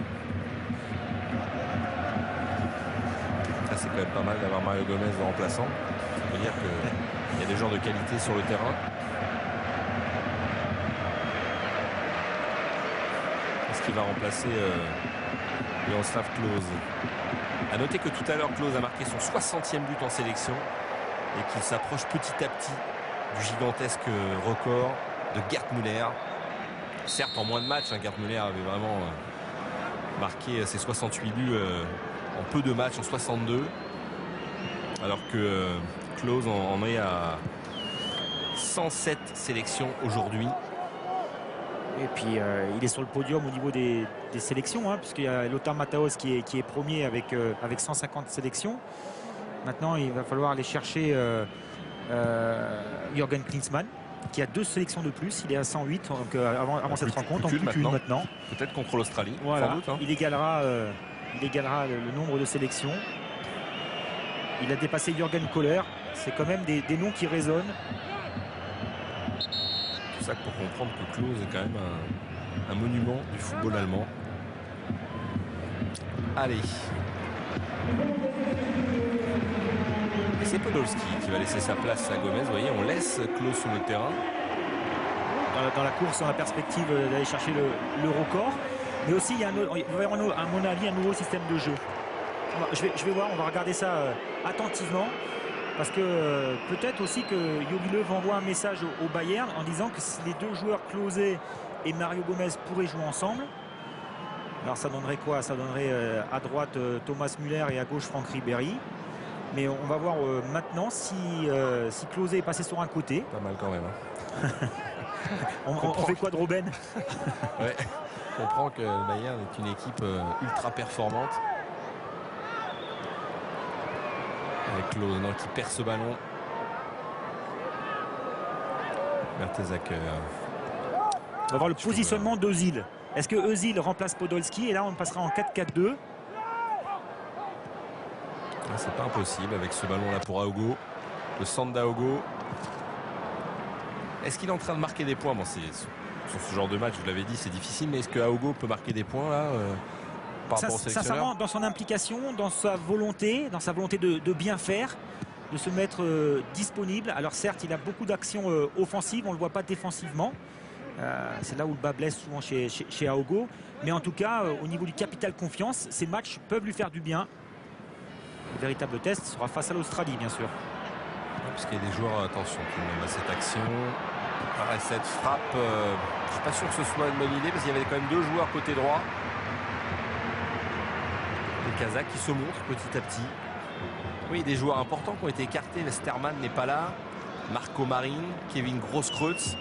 Ça, c'est quand même pas mal d'avoir Mario Gomez en remplaçant. Ça veut dire qu'il y a des joueurs de qualité sur le terrain. Est-ce qu'il va remplacer Miroslav Klose? A noter que tout à l'heure, Klose a marqué son 60e but en sélection et qu'il s'approche petit à petit du gigantesque record de Gerd Müller. Certes, en moins de matchs, Gerd Müller avait vraiment marqué ses 68 buts en peu de matchs, en 62. Alors que Klose en est à 107 sélections aujourd'hui. Et puis il est sur le podium au niveau des sélections, hein, puisqu'il y a Lothar Matthäus qui est premier avec 150 sélections. Maintenant, il va falloir aller chercher Jürgen Klinsmann, qui a 2 sélections de plus. Il est à 108 donc, avant cette rencontre, en plus maintenant. Peut-être contre l'Australie, voilà. sans doute. Hein. Il égalera le nombre de sélections. Il a dépassé Jürgen Kohler. C'est quand même des noms qui résonnent. Tout ça pour comprendre que Klose est quand même un monument du football allemand. Allez. Et c'est Podolski qui va laisser sa place à Gomez. Vous voyez, on laisse Klose sur le terrain. Dans la course, dans la perspective d'aller chercher le record. Mais aussi, il va y avoir, à mon avis, un nouveau système de jeu. Je vais voir, on va regarder ça attentivement. Parce que peut-être aussi que Jogi Löw envoie un message au Bayern en disant que si les deux joueurs Klose et Mario Gomez pourraient jouer ensemble. Alors ça donnerait quoi? Ça donnerait à droite Thomas Müller et à gauche Franck Ribéry. Mais on va voir maintenant si Klose est passé sur un côté. Pas mal quand même. Hein. on fait quoi de Robben? Ouais. On comprend que le Bayern est une équipe ultra performante. Avec Klose qui perd ce ballon. Mertesacker. On va voir le positionnement d'Özil. Est-ce que Özil remplace Podolski? Et là, on passera en 4-4-2. C'est pas impossible avec ce ballon là pour Aogo. Le centre d'Aogo. Est-ce qu'il est en train de marquer des points? Bon, sur ce genre de match, je l'avais dit, c'est difficile. Mais est-ce que Aogo peut marquer des points là par rapport au sélectionneur? Sincèrement, dans son implication, dans sa volonté de bien faire, de se mettre disponible. Alors certes, il a beaucoup d'actions offensives, on ne le voit pas défensivement. C'est là où le bas blesse souvent chez Aogo. Mais en tout cas, au niveau du capital confiance, ces matchs peuvent lui faire du bien. Le véritable test sera face à l'Australie, bien sûr. Parce qu'il y a des joueurs, attention tout de même à cette action. Pareil, cette frappe, je ne suis pas sûr que ce soit une bonne idée parce qu'il y avait quand même 2 joueurs côté droit. Les Kazakhs qui se montrent petit à petit. Oui, des joueurs importants qui ont été écartés. Westermann n'est pas là. Marco Marin, Kevin Grosskreutz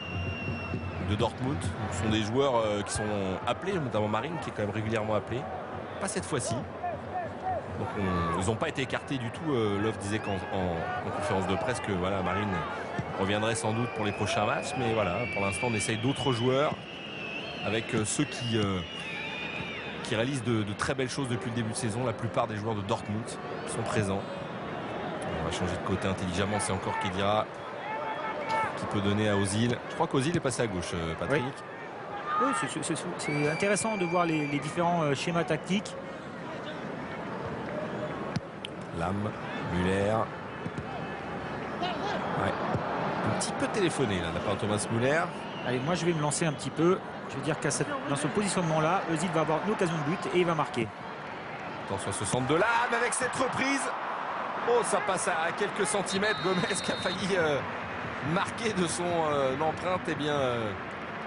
de Dortmund. Ce sont des joueurs qui sont appelés, notamment Marin qui est quand même régulièrement appelé. Pas cette fois-ci. Donc ils n'ont pas été écartés du tout. Löw disait en conférence de presse que voilà, Marin reviendrait sans doute pour les prochains matchs. Mais voilà, pour l'instant on essaye d'autres joueurs avec ceux qui réalisent de très belles choses depuis le début de saison. La plupart des joueurs de Dortmund sont présents. On va changer de côté intelligemment. C'est encore Kedira qui peut donner à Özil. Je crois qu'Ozil est passé à gauche, Patrick. Oui, c'est intéressant de voir les différents schémas tactiques. Lam, Müller. Ouais. Un petit peu téléphoné là, de la part de Thomas Müller. Allez, moi je vais me lancer un petit peu. Je veux dire qu'à dans ce positionnement-là, Özil va avoir une occasion de but et il va marquer. Attention à ce centre de Lam avec cette reprise. Oh, ça passe à quelques centimètres. Gomez qui a failli marquer de son empreinte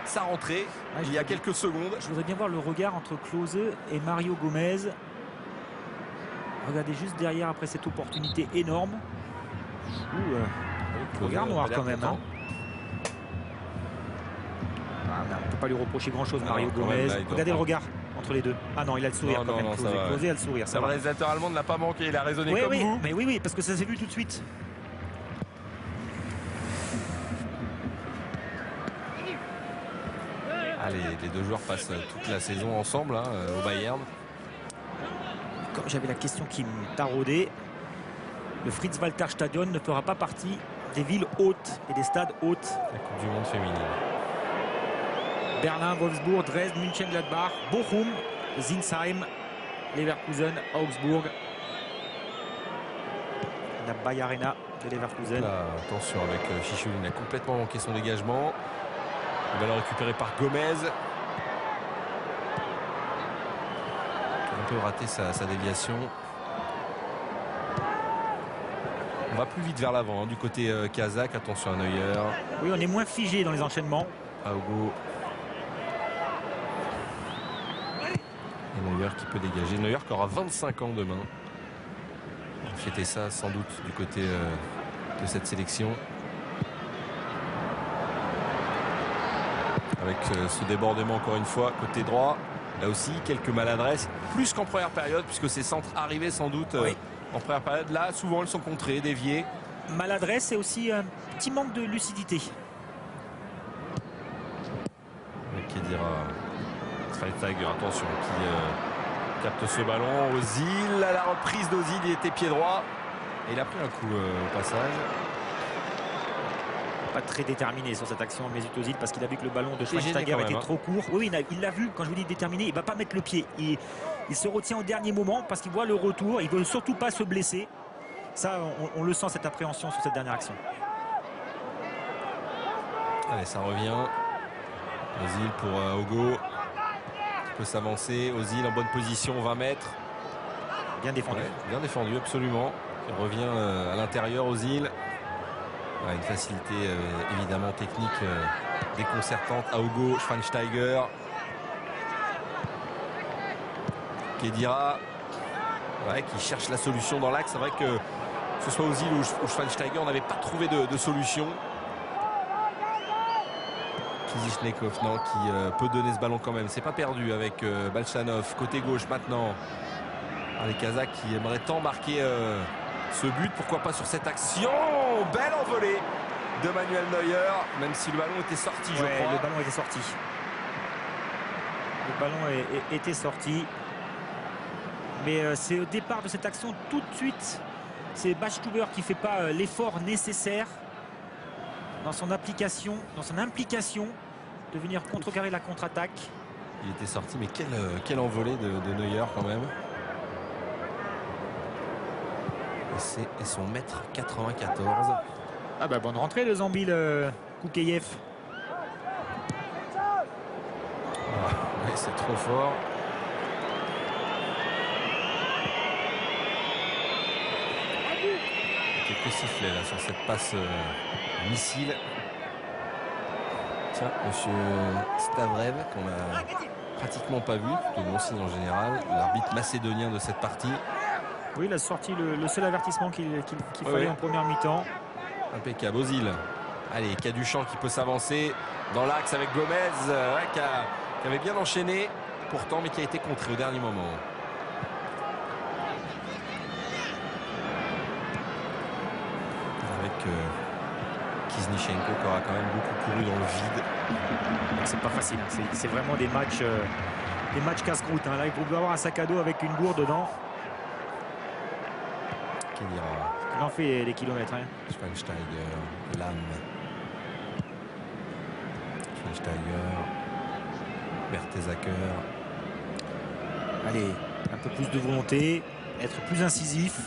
sa rentrée il y a quelques secondes. Je voudrais bien voir le regard entre Klose et Mario Gomez. Regardez juste derrière après cette opportunité énorme. Regard noir quand même. Hein. Bernin. On ne peut pas lui reprocher grand-chose, Non, Mario quand Gomez. même, là, il doit Regardez le pas. regard entre les deux. Ah non, il a le sourire Non, quand non, même. non, ça va. Closé a le sourire, ça Le va. réalisateur allemand ne l'a pas manqué, il a raisonné comme vous. Mais oui, parce que ça s'est vu tout de suite. Allez, les deux joueurs passent toute la saison ensemble hein, au Bayern. Comme j'avais la question qui me taraudait, le Fritz-Walter-Stadion ne fera pas partie des villes hautes et des stades hautes. La Coupe du Monde féminine. Berlin, Wolfsburg, Dresde, München-Gladbach, Bochum, Sinsheim, Leverkusen, Augsbourg. La Bayer Arena de Leverkusen. Là, attention avec Chichoulin, il a complètement manqué son dégagement. Il va le récupérer par Gomez. Un peu raté sa déviation. On va plus vite vers l'avant hein, du côté kazakh. Attention à Neuer. Oui, on est moins figé dans les enchaînements. Aogo. Et Neuer qui peut dégager. Neuer qui aura 25 ans demain. On va fêter ça sans doute du côté de cette sélection. Avec ce débordement encore une fois côté droit. Là aussi quelques maladresses. Plus qu'en première période puisque ces centres arrivaient sans doute en première période. Là souvent ils sont contrés, déviés. Maladresse et aussi un petit manque de lucidité. Qui dira Schweinsteiger, attention, qui capte ce ballon. Ozil, à la reprise d'Ozil, il était pied droit. Et il a pris un coup au passage. Pas très déterminé sur cette action Mesut Özil parce qu'il a vu que le ballon de C'est Schweinsteiger gêné quand était même, trop court. Oui, il l'a vu. Quand je vous dis déterminé, il ne va pas mettre le pied. Il se retient au dernier moment parce qu'il voit le retour. Il ne veut surtout pas se blesser. Ça, on le sent, cette appréhension sur cette dernière action. Allez, ça revient. Ozil pour Ogo. Il peut s'avancer. Ozil en bonne position, 20 mètres. Bien défendu. Ouais, bien défendu, absolument. Il revient à l'intérieur, Ozil. Ouais, une facilité évidemment technique déconcertante. Aogo, Schweinsteiger. Khedira qui cherche la solution dans l'axe. C'est vrai que ce soit Ozil ou Schweinsteiger, on n'avait pas trouvé de solution. Kizichnekov, non, qui peut donner ce ballon quand même. C'est pas perdu avec Balchanov. Côté gauche maintenant. Les Kazakhs qui aimeraient tant marquer ce but. Pourquoi pas sur cette action. Belle envolée de Manuel Neuer. Même si le ballon était sorti, je crois. Le ballon était sorti. Le ballon était sorti. Mais c'est au départ de cette action tout de suite. C'est Bachstuber qui ne fait pas l'effort nécessaire dans son application, dans son implication de venir contrecarrer la contre-attaque. Il était sorti, mais quelle envolée de Neuer quand même. Et c'est son mètre 94. Ah bah bonne rentrée de Zambil Koukeyev. Ouais, c'est trop fort. Quelques sifflets là sur cette passe missile. Tiens, monsieur Stavrev, qu'on a pratiquement pas vu, de bon signe en général, l'arbitre macédonien de cette partie. Oui, il a sorti le seul avertissement qu'il fallait en première mi-temps. Impeccable. Ozil. Allez, Caduchamp qui peut s'avancer dans l'axe avec Gomez, qui avait bien enchaîné pourtant, mais qui a été contré au dernier moment. Avec Kiznichenko qui aura quand même beaucoup couru dans le vide. C'est pas facile, hein. C'est vraiment des matchs casse-croûte. Hein. Là, il faut avoir un sac à dos avec une gourde dedans. Il en fait les kilomètres. Hein. Schweinsteiger, Lam. Schweinsteiger, Mertesacker. Allez, un peu plus de volonté, être plus incisif.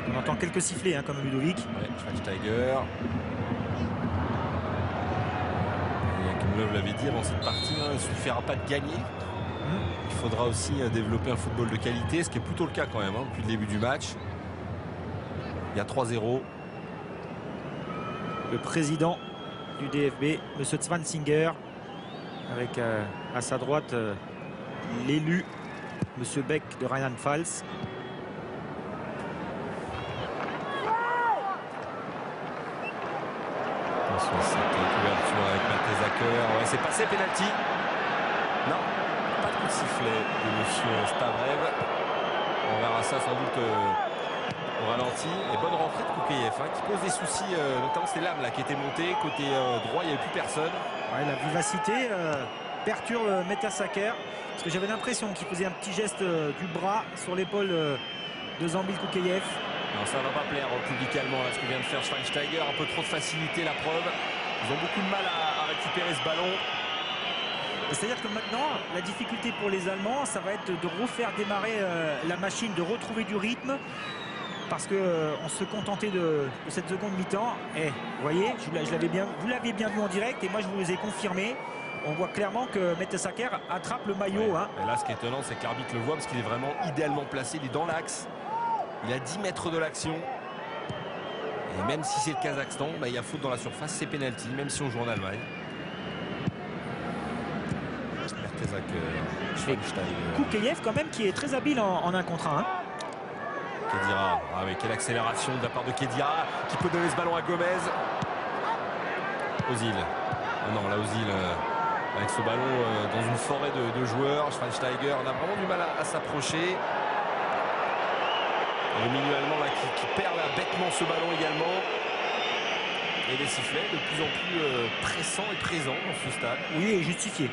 On entend quelques sifflets hein, comme Ludovic. Ouais, Schweinsteiger. Comme Love l'avait dit avant cette partie, hein, il ne suffira pas de gagner. Il faudra aussi développer un football de qualité, ce qui est plutôt le cas quand même, hein, depuis le début du match. Il y a 3-0. Le président du DFB, M. Zwanziger, avec à sa droite l'élu, M. Beck de Rheinland-Pfalz. Attention à cette couverture avec Mertesacker. Ouais, c'est passé, penalty. Non, pas de coup de sifflet de monsieur Stavrev. On verra ça sans doute au ralenti. Et bonne rentrée de Koukeyev qui pose des soucis, notamment c'est l'âme là qui était montée. Côté droit, il n'y avait plus personne. Ouais, la vivacité perturbe Mertesacker. Parce que j'avais l'impression qu'il faisait un petit geste du bras sur l'épaule de Zambil Koukeyev. Non, ça ne va pas plaire au public allemand, là, ce que vient de faire Schweinsteiger. Un peu trop de facilité, la preuve. Ils ont beaucoup de mal à récupérer ce ballon. C'est-à-dire que maintenant, la difficulté pour les Allemands, ça va être de refaire démarrer la machine, de retrouver du rythme. Parce qu'on se contentait de cette seconde mi-temps. Et vous voyez, vous l'aviez bien vu en direct et moi je vous les ai confirmés. On voit clairement que Mertesacker attrape le maillot. Ouais. Hein. Et là, ce qui est étonnant, c'est que l'arbitre le voit parce qu'il est vraiment idéalement placé. Il est dans l'axe. Il est à 10 mètres de l'action. Et même si c'est le Kazakhstan, bah, il y a faute dans la surface, c'est penalty, même si on joue en Allemagne. Koukeyev quand même qui est très habile en 1 contre 1. Hein. Khedira, avec quelle accélération de la part de Khedira qui peut donner ce ballon à Gomez. Ozil. Ah non, là Ozil avec ce ballon dans une forêt de joueurs. Schweinsteiger, on a vraiment du mal à s'approcher. Le milieu allemand là, qui perd là, bêtement ce ballon également. Et des sifflets de plus en plus pressants et présents dans ce stade. Oui, et justifié.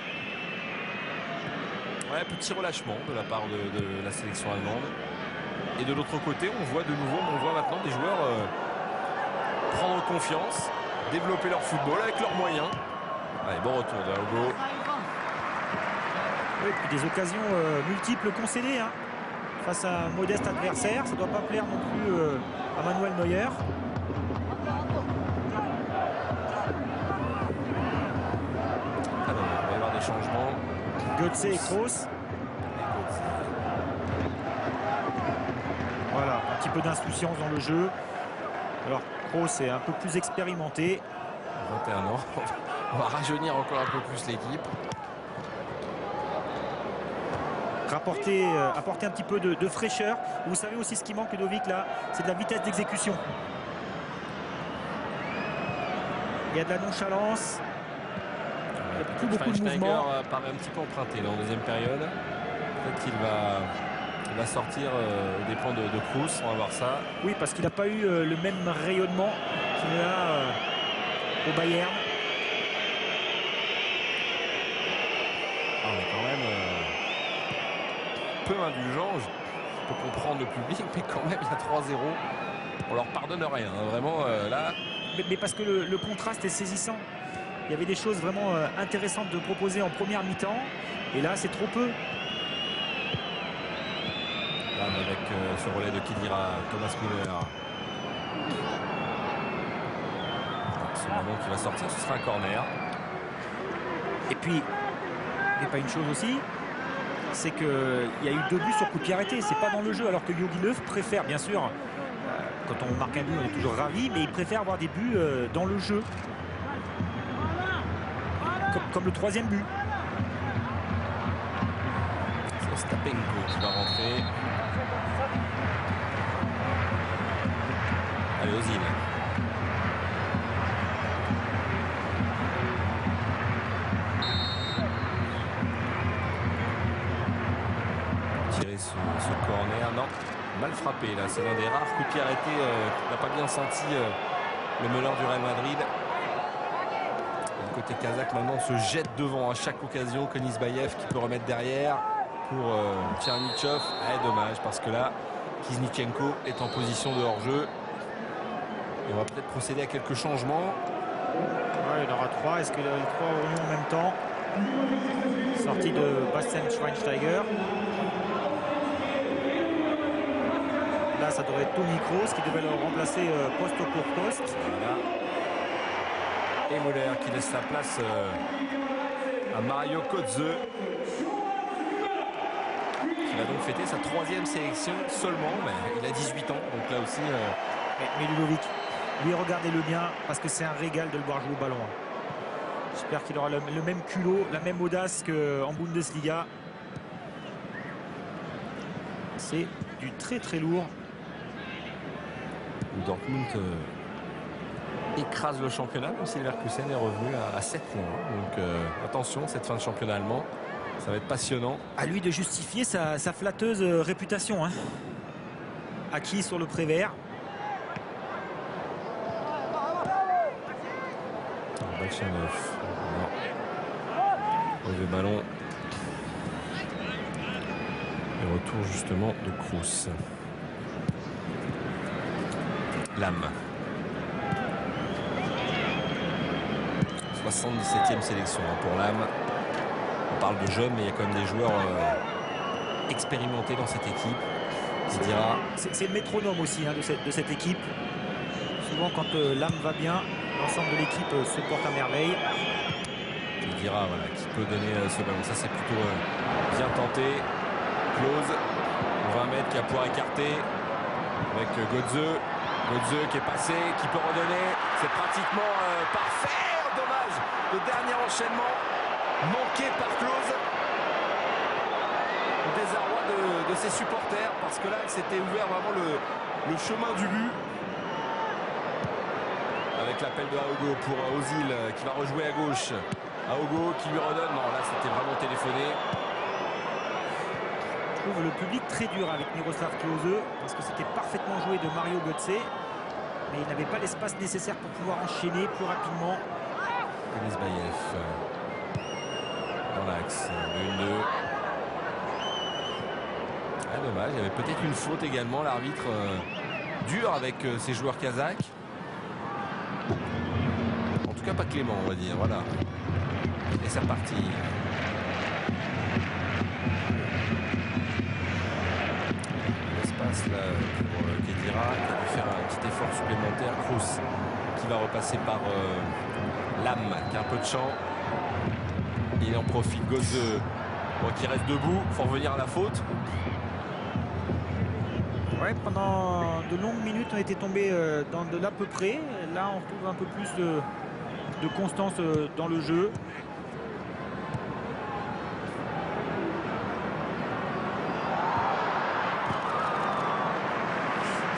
Ouais, petit relâchement de la part de la sélection allemande. Et de l'autre côté, on voit maintenant des joueurs prendre confiance, développer leur football avec leurs moyens. Allez, bon retour de Hugo. Oui, puis des occasions multiples concédées. Hein. Face à un modeste adversaire, ça ne doit pas plaire non plus à Manuel Neuer. Ah non, il va y avoir des changements. Götze et Kroos. Voilà, un petit peu d'insouciance dans le jeu. Alors Kroos est un peu plus expérimenté. 21 ans. On va rajeunir encore un peu plus l'équipe. Apporter un petit peu de fraîcheur. Vous savez aussi ce qui manque, Ludovic, là, c'est de la vitesse d'exécution. Il y a de la nonchalance. Il n'y a plus beaucoup de mouvements. Paraît un petit peu emprunté dans la deuxième période. Peut-être qu'il va sortir aux dépens de Kroos. On va voir ça. Oui, parce qu'il n'a pas eu le même rayonnement qu'il a au Bayern. On est quand même peu indulgent. Je peux comprendre le public, mais quand même, il y a 3-0. On leur pardonne rien. Hein. Vraiment, là... Mais parce que le contraste est saisissant. Il y avait des choses vraiment intéressantes de proposer en première mi-temps. Et là, c'est trop peu. Là, avec ce relais de Khedira, Thomas Müller. Ce ballon qui va sortir, ce sera un corner. Et puis, il n'y a pas une chose aussi, c'est qu'il y a eu 2 buts sur coup de pied arrêté. C'est pas dans le jeu, alors que Jogi Löw préfère, bien sûr, quand on marque un but, on est toujours ravi, mais il préfère avoir des buts dans le jeu. Comme le 3e but. C'est Stapenko qui va rentrer. Allez, Ozil. Tirer ce corner, non, mal frappé là, c'est l'un des rares coups de pied arrêtés qu'on n'a pas bien senti le meneur du Real Madrid. Le côté kazakh maintenant se jette devant à chaque occasion. Konisbayev qui peut remettre derrière pour Tchernichov. Dommage parce que là Kiznichenko est en position de hors-jeu. Et on va peut-être procéder à quelques changements. Ouais, il y en aura 3. Est-ce que les 3 auront en même temps? Sortie de Bastian Schweinsteiger. Là, ça devrait être Toni Kroos qui devait le remplacer poste pour poste. Voilà. Et Müller qui laisse la place à Mario Götze. Il a donc fêté sa 3e sélection seulement, mais il a 18 ans, donc là aussi... Mais Ludovic, lui, regardez-le bien, parce que c'est un régal de le voir jouer au ballon. J'espère qu'il aura le même culot, la même audace qu'en Bundesliga. C'est du très très lourd. Dortmund écrase le championnat, même si Leverkusen est revenu à 7 points. Donc attention, cette fin de championnat allemand, ça va être passionnant. À lui de justifier sa flatteuse réputation, hein. Acquis sur le Prévert. Balchaneuf. Mauvais ballon. Et retour justement de Kroos. Lam. 77e sélection pour Lam. On parle de jeunes, mais il y a quand même des joueurs expérimentés dans cette équipe. C'est le métronome aussi, hein, de cette équipe. Souvent quand Lam va bien, l'ensemble de l'équipe se porte à merveille. Il dira voilà, qui peut donner ce ballon. Ça c'est plutôt bien tenté. Klose, 20 mètres qui a pouvoir écarter avec Götze. Götze qui est passé, qui peut redonner. C'est pratiquement parfait. Dommage, le dernier enchaînement manqué par Klose. Le désarroi de ses supporters parce que là il s'était ouvert vraiment le chemin du but. Avec l'appel de Aogo pour Ozil qui va rejouer à gauche. Aogo qui lui redonne. Non, là c'était vraiment téléphoné. Je trouve le public très dur avec Miroslav Klose parce que c'était parfaitement joué de Mario Götze, mais il n'avait pas l'espace nécessaire pour pouvoir enchaîner plus rapidement. Elisbaïev dans l'axe. 2-2. Ah, dommage, il y avait peut-être une faute également. L'arbitre dur avec ses joueurs kazakhs. En tout cas pas clément, on va dire. Voilà. Et c'est reparti. L'espace là pour Khedira qui a dû faire un petit effort supplémentaire. Kroos qui va repasser par Lam qui a un peu de champ. Il en profite. Götze qui reste debout. Il faut revenir à la faute. Ouais, pendant de longues minutes, on était tombé dans de l'à peu près. Là, on retrouve un peu plus de constance dans le jeu.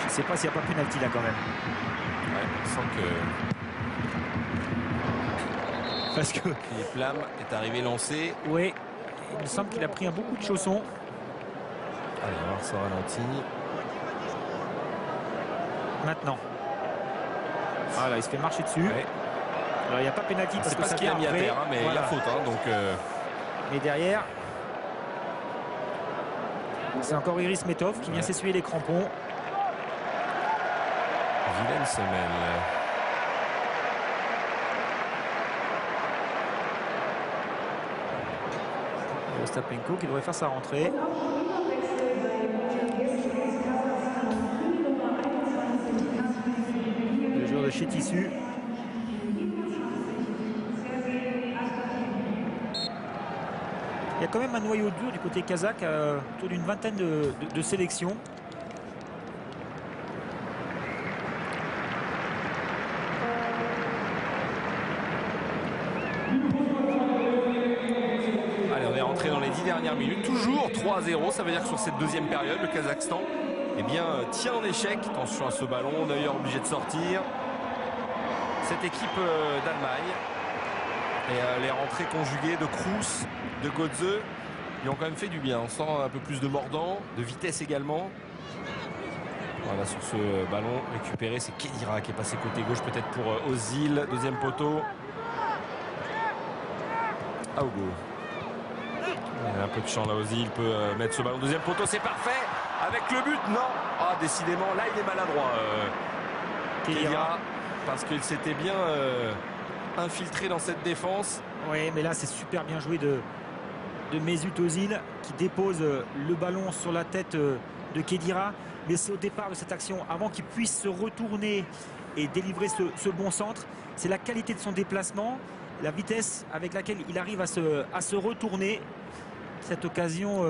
Je ne sais pas s'il n'y a pas pénalty là quand même. Ouais, on sent que Parce que Philippe Lam est arrivé lancé. oui, il me semble qu'il a pris un beaucoup de chaussons. Allez, on va voir ça au ralenti. Maintenant. Voilà, il se fait marcher dessus. Ouais. Alors il n'y a pas pénalty parce C'est que pas ça ce qu'il a vient mis à après. terre, hein, mais il y a Voilà. faute. Hein, donc, Mais derrière, c'est encore Iris Metov qui vient Ouais. s'essuyer les crampons. vilaine semelle. Ostapenko qui devrait faire sa rentrée. Le joueur de chez Tissu. Il y a quand même un noyau dur du côté kazakh, autour d'une vingtaine de sélections. Allez, on est rentré dans les 10 dernières minutes. Toujours 3-0. Ça veut dire que sur cette deuxième période, le Kazakhstan tient en échec. Attention à ce ballon. Neuer obligé de sortir. Cette équipe d'Allemagne. Et les rentrées conjuguées de Kroos, de Götze, ils ont quand même fait du bien. On sent un peu plus de mordant, de vitesse également. Voilà, sur ce ballon récupéré, c'est Khedira qui est passé côté gauche, peut-être pour Ozil. Deuxième poteau. Aogo. Il a un peu de champ là, Ozil. Il peut mettre ce ballon. Deuxième poteau, c'est parfait. Avec le but, non. Ah, décidément, là, il est maladroit. Khedira, parce qu'il s'était bien infiltré dans cette défense. Oui, mais là, c'est super bien joué de Mesut Ozil qui dépose le ballon sur la tête de Khedira. Mais c'est au départ de cette action, avant qu'il puisse se retourner et délivrer ce bon centre. C'est la qualité de son déplacement, la vitesse avec laquelle il arrive à se retourner. Cette occasion...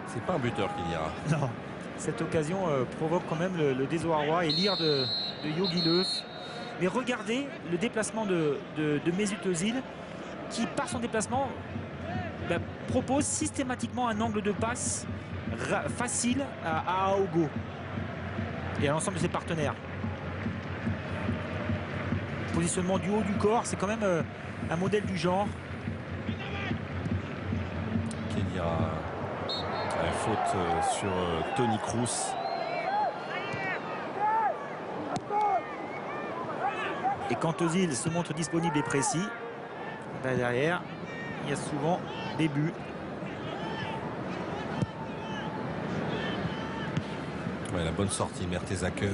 C'est pas un buteur, Khedira. Non, cette occasion provoque quand même le désarroi et l'ire de Jogi Löw. Mais regardez le déplacement de Mesut Ozil qui, par son déplacement, propose systématiquement un angle de passe facile à Aogo et à l'ensemble de ses partenaires. positionnement du haut du corps, c'est quand même un modèle du genre. Kedira, faute sur Toni Kroos. Et quand Ozil se montre disponible et précis, ben derrière, il y a souvent des buts. Ouais, la bonne sortie, Mertesacker.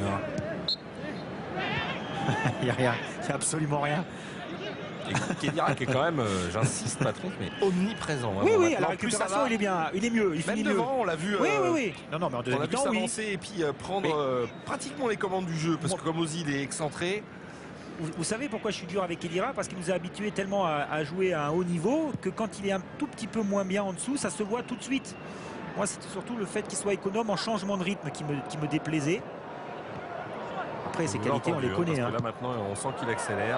Il n'y a rien, il n'y a absolument rien. Et Kedira qui est quand même, j'insiste Patrick, mais omniprésent. Hein, Oui, oui, à la maintenant, plus ça récupération, va. il est bien, il est mieux, il Même finit devant, mieux. on l'a vu. Oui, oui, oui. Non, non, mais en On deuxième l'a vu mi-temps, oui. s'avancer et puis prendre pratiquement les commandes du jeu. Parce que comme Ozil est excentré. Vous savez pourquoi je suis dur avec Kedira? Parce qu'il nous a habitués tellement à jouer à un haut niveau que quand il est un tout petit peu moins bien en dessous, ça se voit tout de suite. Moi, c'était surtout le fait qu'il soit économe en changement de rythme qui me déplaisait. Après, ses qualités, on les connaît. Parce que là, maintenant, on sent qu'il accélère.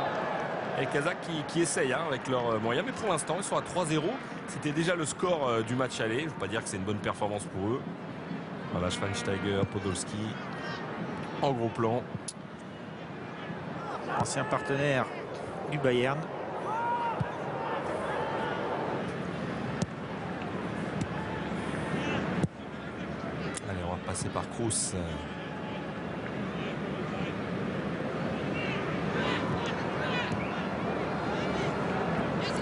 Et Kazakh qui essaye avec leurs moyens. Mais pour l'instant, ils sont à 3-0. C'était déjà le score du match aller. Je ne veux pas dire que c'est une bonne performance pour eux. Voilà, Schweinsteiger, Podolski. En gros plan. Ancien partenaire du Bayern. Allez, on va passer par Kroos.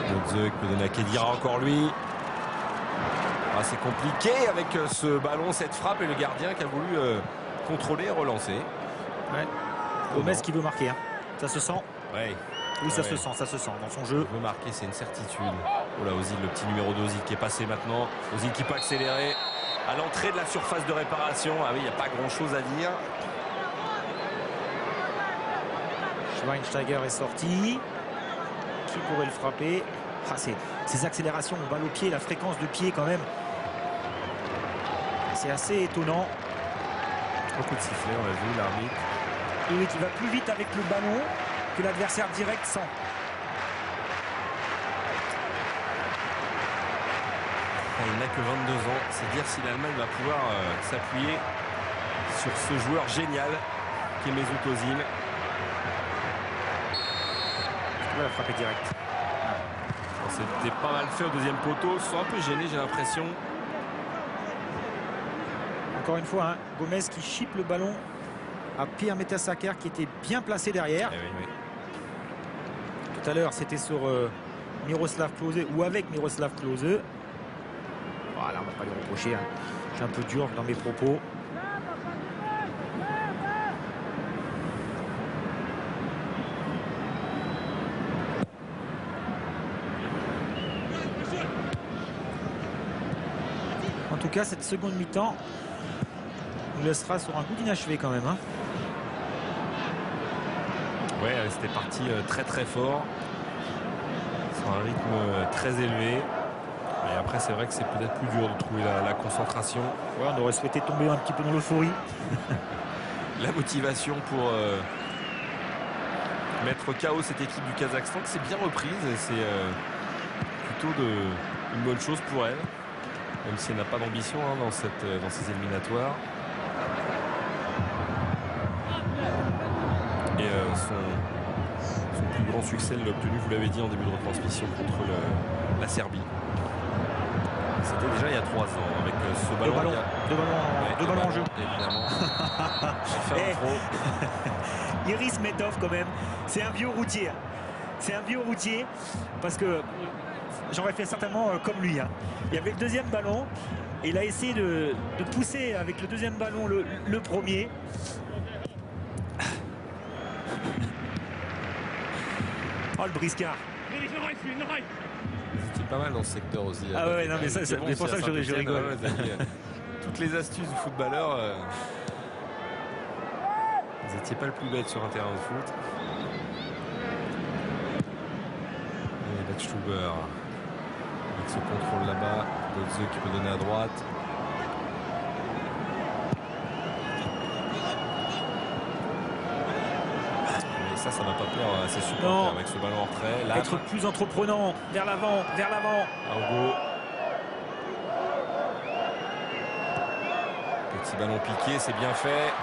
Götze qui peut donner à Kedira, encore lui. Ah, c'est compliqué avec ce ballon, cette frappe et le gardien qui a voulu contrôler et relancer. Ouais. Gomez qui veut marquer. Hein. Ça se sent. Ouais. Oui, ça se sent dans son jeu. Il veut marquer, c'est une certitude. Oh là, Ozil, le petit numéro d'Ozil qui est passé maintenant. Ozil qui peut accélérer à l'entrée de la surface de réparation. Ah oui, il n'y a pas grand-chose à dire. Schweinsteiger est sorti. Qui pourrait le frapper? Ah, ces accélérations, balle au pied, la fréquence de pied quand même. C'est assez étonnant. Beaucoup de sifflets, on l'a vu, l'arbitre. Et oui, qui va plus vite avec le ballon que l'adversaire direct sans. Il n'a que 22 ans. C'est dire si l'Allemagne va pouvoir s'appuyer sur ce joueur génial qui est Mesut Ozil. Il va la frapper direct. C'était pas mal fait au deuxième poteau. Ils sont un peu gênés, j'ai l'impression. Encore une fois, hein, Gomez qui chipe le ballon à Pierre Mertesacker qui était bien placé derrière. Eh oui, oui. Tout à l'heure, c'était sur Miroslav Klose ou avec Miroslav Klose. Voilà, on va pas lui reprocher. Hein. Je suis un peu dur dans mes propos. En tout cas, cette seconde mi-temps nous laissera sur un goût d'inachevé quand même. Hein. Ouais, c'était parti très très fort. Sur un rythme très élevé. Et après, c'est vrai que c'est peut-être plus dur de trouver la concentration. Ouais, on aurait souhaité tomber un petit peu dans l'euphorie. La motivation pour mettre KO cette équipe du Kazakhstan qui s'est bien reprise. Et c'est plutôt une bonne chose pour elle. Même si elle n'a pas d'ambition dans ces éliminatoires. Et son plus grand succès, elle l'a obtenu, vous l'avez dit en début de retransmission, contre la Serbie. C'était déjà il y a 3 ans avec ce ballon. Deux ballons en jeu. Évidemment. J'ai fait un trop. Iris Medov quand même, c'est un vieux routier. C'est un vieux routier parce que j'aurais fait certainement comme lui. Hein. Il y avait le deuxième ballon et il a essayé de pousser avec le deuxième ballon le premier. Oh, le briscard. C'était pas mal dans ce secteur aussi. Ah ouais, non mais ça, c'est pour ça que je rigole. Toutes les astuces du footballeur. Vous n'étiez pas le plus bête sur un terrain de foot. Et Batstuber avec ce contrôle là-bas. Götze qui peut donner à droite. Et ça va pas plaire à ses supporters avec ce ballon en retrait. Là, être plus entreprenant, vers l'avant, vers l'avant. Argo. Petit ballon piqué, c'est bien fait.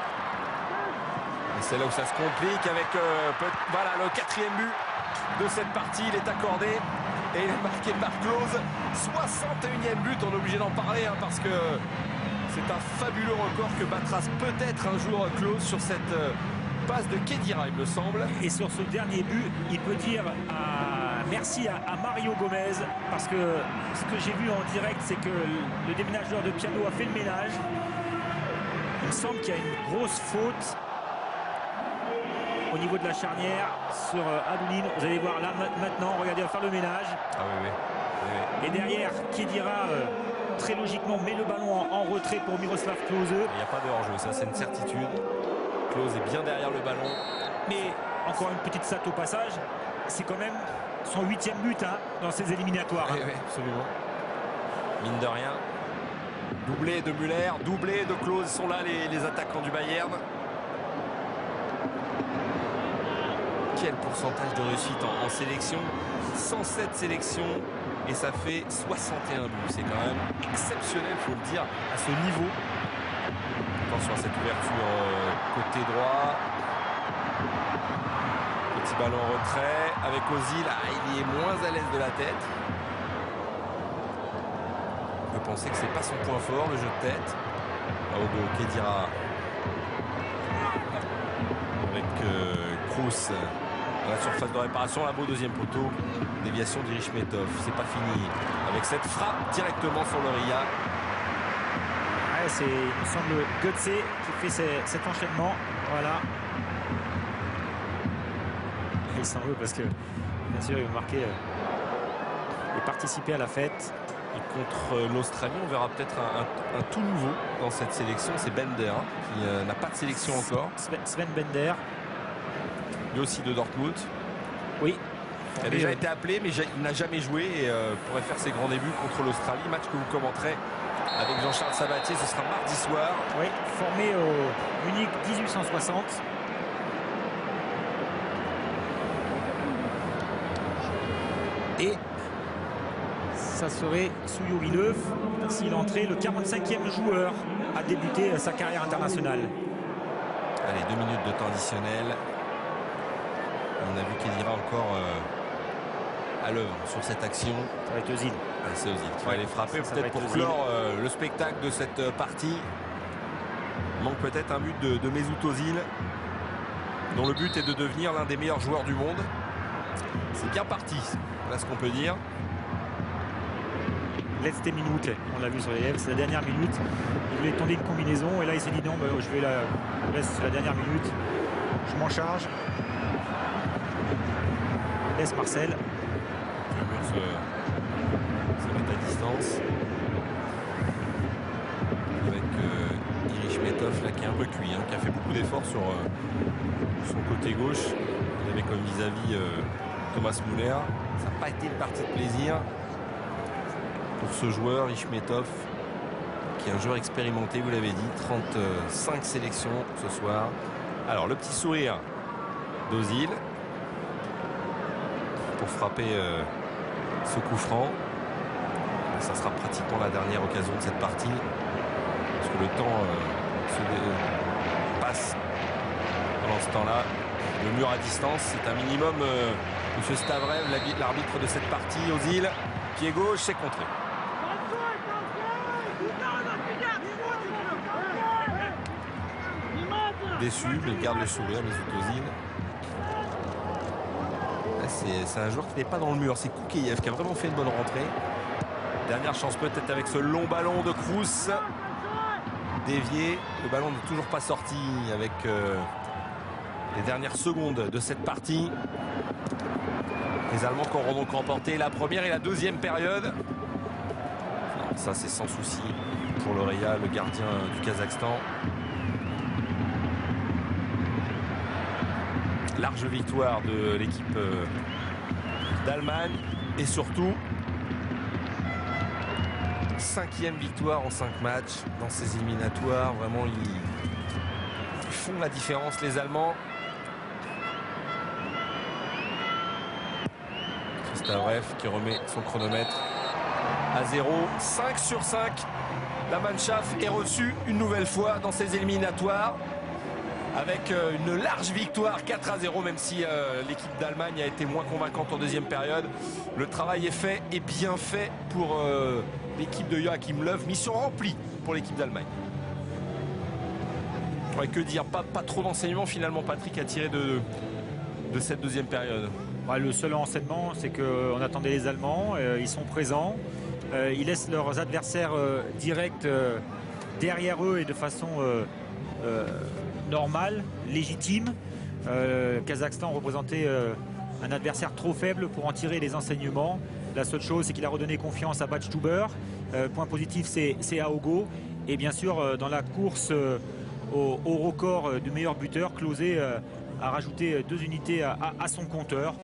Et c'est là où ça se complique avec voilà, le 4e but de cette partie. Il est accordé et il est marqué par Klose. 61e but, on est obligé d'en parler hein, parce que c'est un fabuleux record que battra peut-être un jour Klose sur cette passe de Khedira, il me semble. Et sur ce dernier but, il peut dire merci à Mario Gomez, parce que ce que j'ai vu en direct, c'est que le déménageur de Piano a fait le ménage. Il me semble qu'il y a une grosse faute au niveau de la charnière sur Adoulin. Vous allez voir là maintenant, regardez, il va faire le ménage. Ah oui, oui. Oui. Et derrière, Khedira très logiquement met le ballon en retrait pour Miroslav Klose. Il n'y a pas de hors-jeu, ça c'est une certitude. Klose est bien derrière le ballon. Mais encore une petite stat au passage, c'est quand même son 8e but hein, dans ces éliminatoires. Oui, oui, absolument. Mine de rien. Doublé de Müller, doublé de Klose, sont là les attaquants du Bayern. Quel pourcentage de réussite en sélection, 107 sélections et ça fait 61 buts. C'est quand même exceptionnel, il faut le dire, à ce niveau. Attention à cette ouverture côté droit. Petit ballon en retrait avec Ozil. Il est moins à l'aise de la tête. On peut penser que c'est pas son point fort, le jeu de tête. Augo Khedira avec Kroos dans la surface de réparation. Là, beau deuxième poteau. Déviation d'Irichmetov. C'est pas fini avec cette frappe directement sur l'Orilla. Ouais, c'est, il me semble, Götze qui fait cet enchaînement. Voilà. Il s'en veut parce que, bien sûr, il va marquer et participer à la fête. Et contre l'Australie, on verra peut-être un tout nouveau dans cette sélection. C'est Bender, hein, qui n'a pas de sélection encore. Sven Bender. Lui aussi de Dortmund. Oui. Il a déjà été appelé, mais il n'a jamais joué et pourrait faire ses grands débuts contre l'Australie. Match que vous commenterez avec Jean-Charles Sabatier. Ce sera mardi soir. Oui, formé au Munich 1860. Et ça serait Souyouri Löw, s'il entrait, le 45e joueur à débuter sa carrière internationale. Allez, 2 minutes de temps additionnel. On a vu Khedira encore à l'œuvre sur cette action. Ça va être Ozil. C'est Ozil qui va aller frapper peut-être pour clore le spectacle de cette partie. Il manque peut-être un but de Mesut Ozil, dont le but est de devenir l'un des meilleurs joueurs du monde. C'est bien parti, voilà ce qu'on peut dire. Letzte Minute, on l'a vu sur les lèvres, c'est la dernière minute. Il voulait tenter une combinaison et là il s'est dit non, je vais c'est la dernière minute. Je m'en charge. Laisse Marcel. Le mur se met à distance. Avec Irichmetov là qui est un peu cuit, hein, qui a fait beaucoup d'efforts sur son côté gauche. Il avait comme vis-à-vis Thomas Müller. Ça n'a pas été une partie de plaisir pour ce joueur Irichmetov, qui est un joueur expérimenté, vous l'avez dit, 35 sélections ce soir. Alors le petit sourire d'Ozil pour frapper ce coup franc. Et ça sera pratiquement la dernière occasion de cette partie, parce que le temps passe pendant ce temps-là. Le mur à distance, c'est un minimum. Monsieur Stavrev, l'arbitre de cette partie, Ozil, pied gauche, c'est contré. Déçu, mais il garde le sourire, Mesut Ozil. C'est un joueur qui n'est pas dans le mur, c'est Koukeyev qui a vraiment fait une bonne rentrée. Dernière chance peut-être avec ce long ballon de Kroos. Dévié, le ballon n'est toujours pas sorti avec les dernières secondes de cette partie. Les Allemands qui auront donc remporté la première et la deuxième période. Non, ça c'est sans souci pour l'Orilla, le gardien du Kazakhstan. Large victoire de l'équipe d'Allemagne et surtout 5e victoire en 5 matchs dans ces éliminatoires. Vraiment ils font la différence, les Allemands. Stavrev qui remet son chronomètre à 0. 5 sur 5. La Mannschaft est reçue une nouvelle fois dans ces éliminatoires. avec une large victoire 4-0, même si l'équipe d'Allemagne a été moins convaincante en deuxième période. Le travail est fait et bien fait pour l'équipe de Joachim Löw. Mission remplie pour l'équipe d'Allemagne. Ouais, que dire, pas trop d'enseignements finalement, Patrick, a tiré de cette deuxième période. Ouais, le seul enseignement, c'est qu'on attendait les Allemands, ils sont présents, ils laissent leurs adversaires directs derrière eux et de façon normale, légitime. Kazakhstan représentait un adversaire trop faible pour en tirer les enseignements. La seule chose, c'est qu'il a redonné confiance à Badstuber. Point positif, c'est Aogo. Et bien sûr, dans la course au record du meilleur buteur, Klose a rajouté 2 unités à son compteur.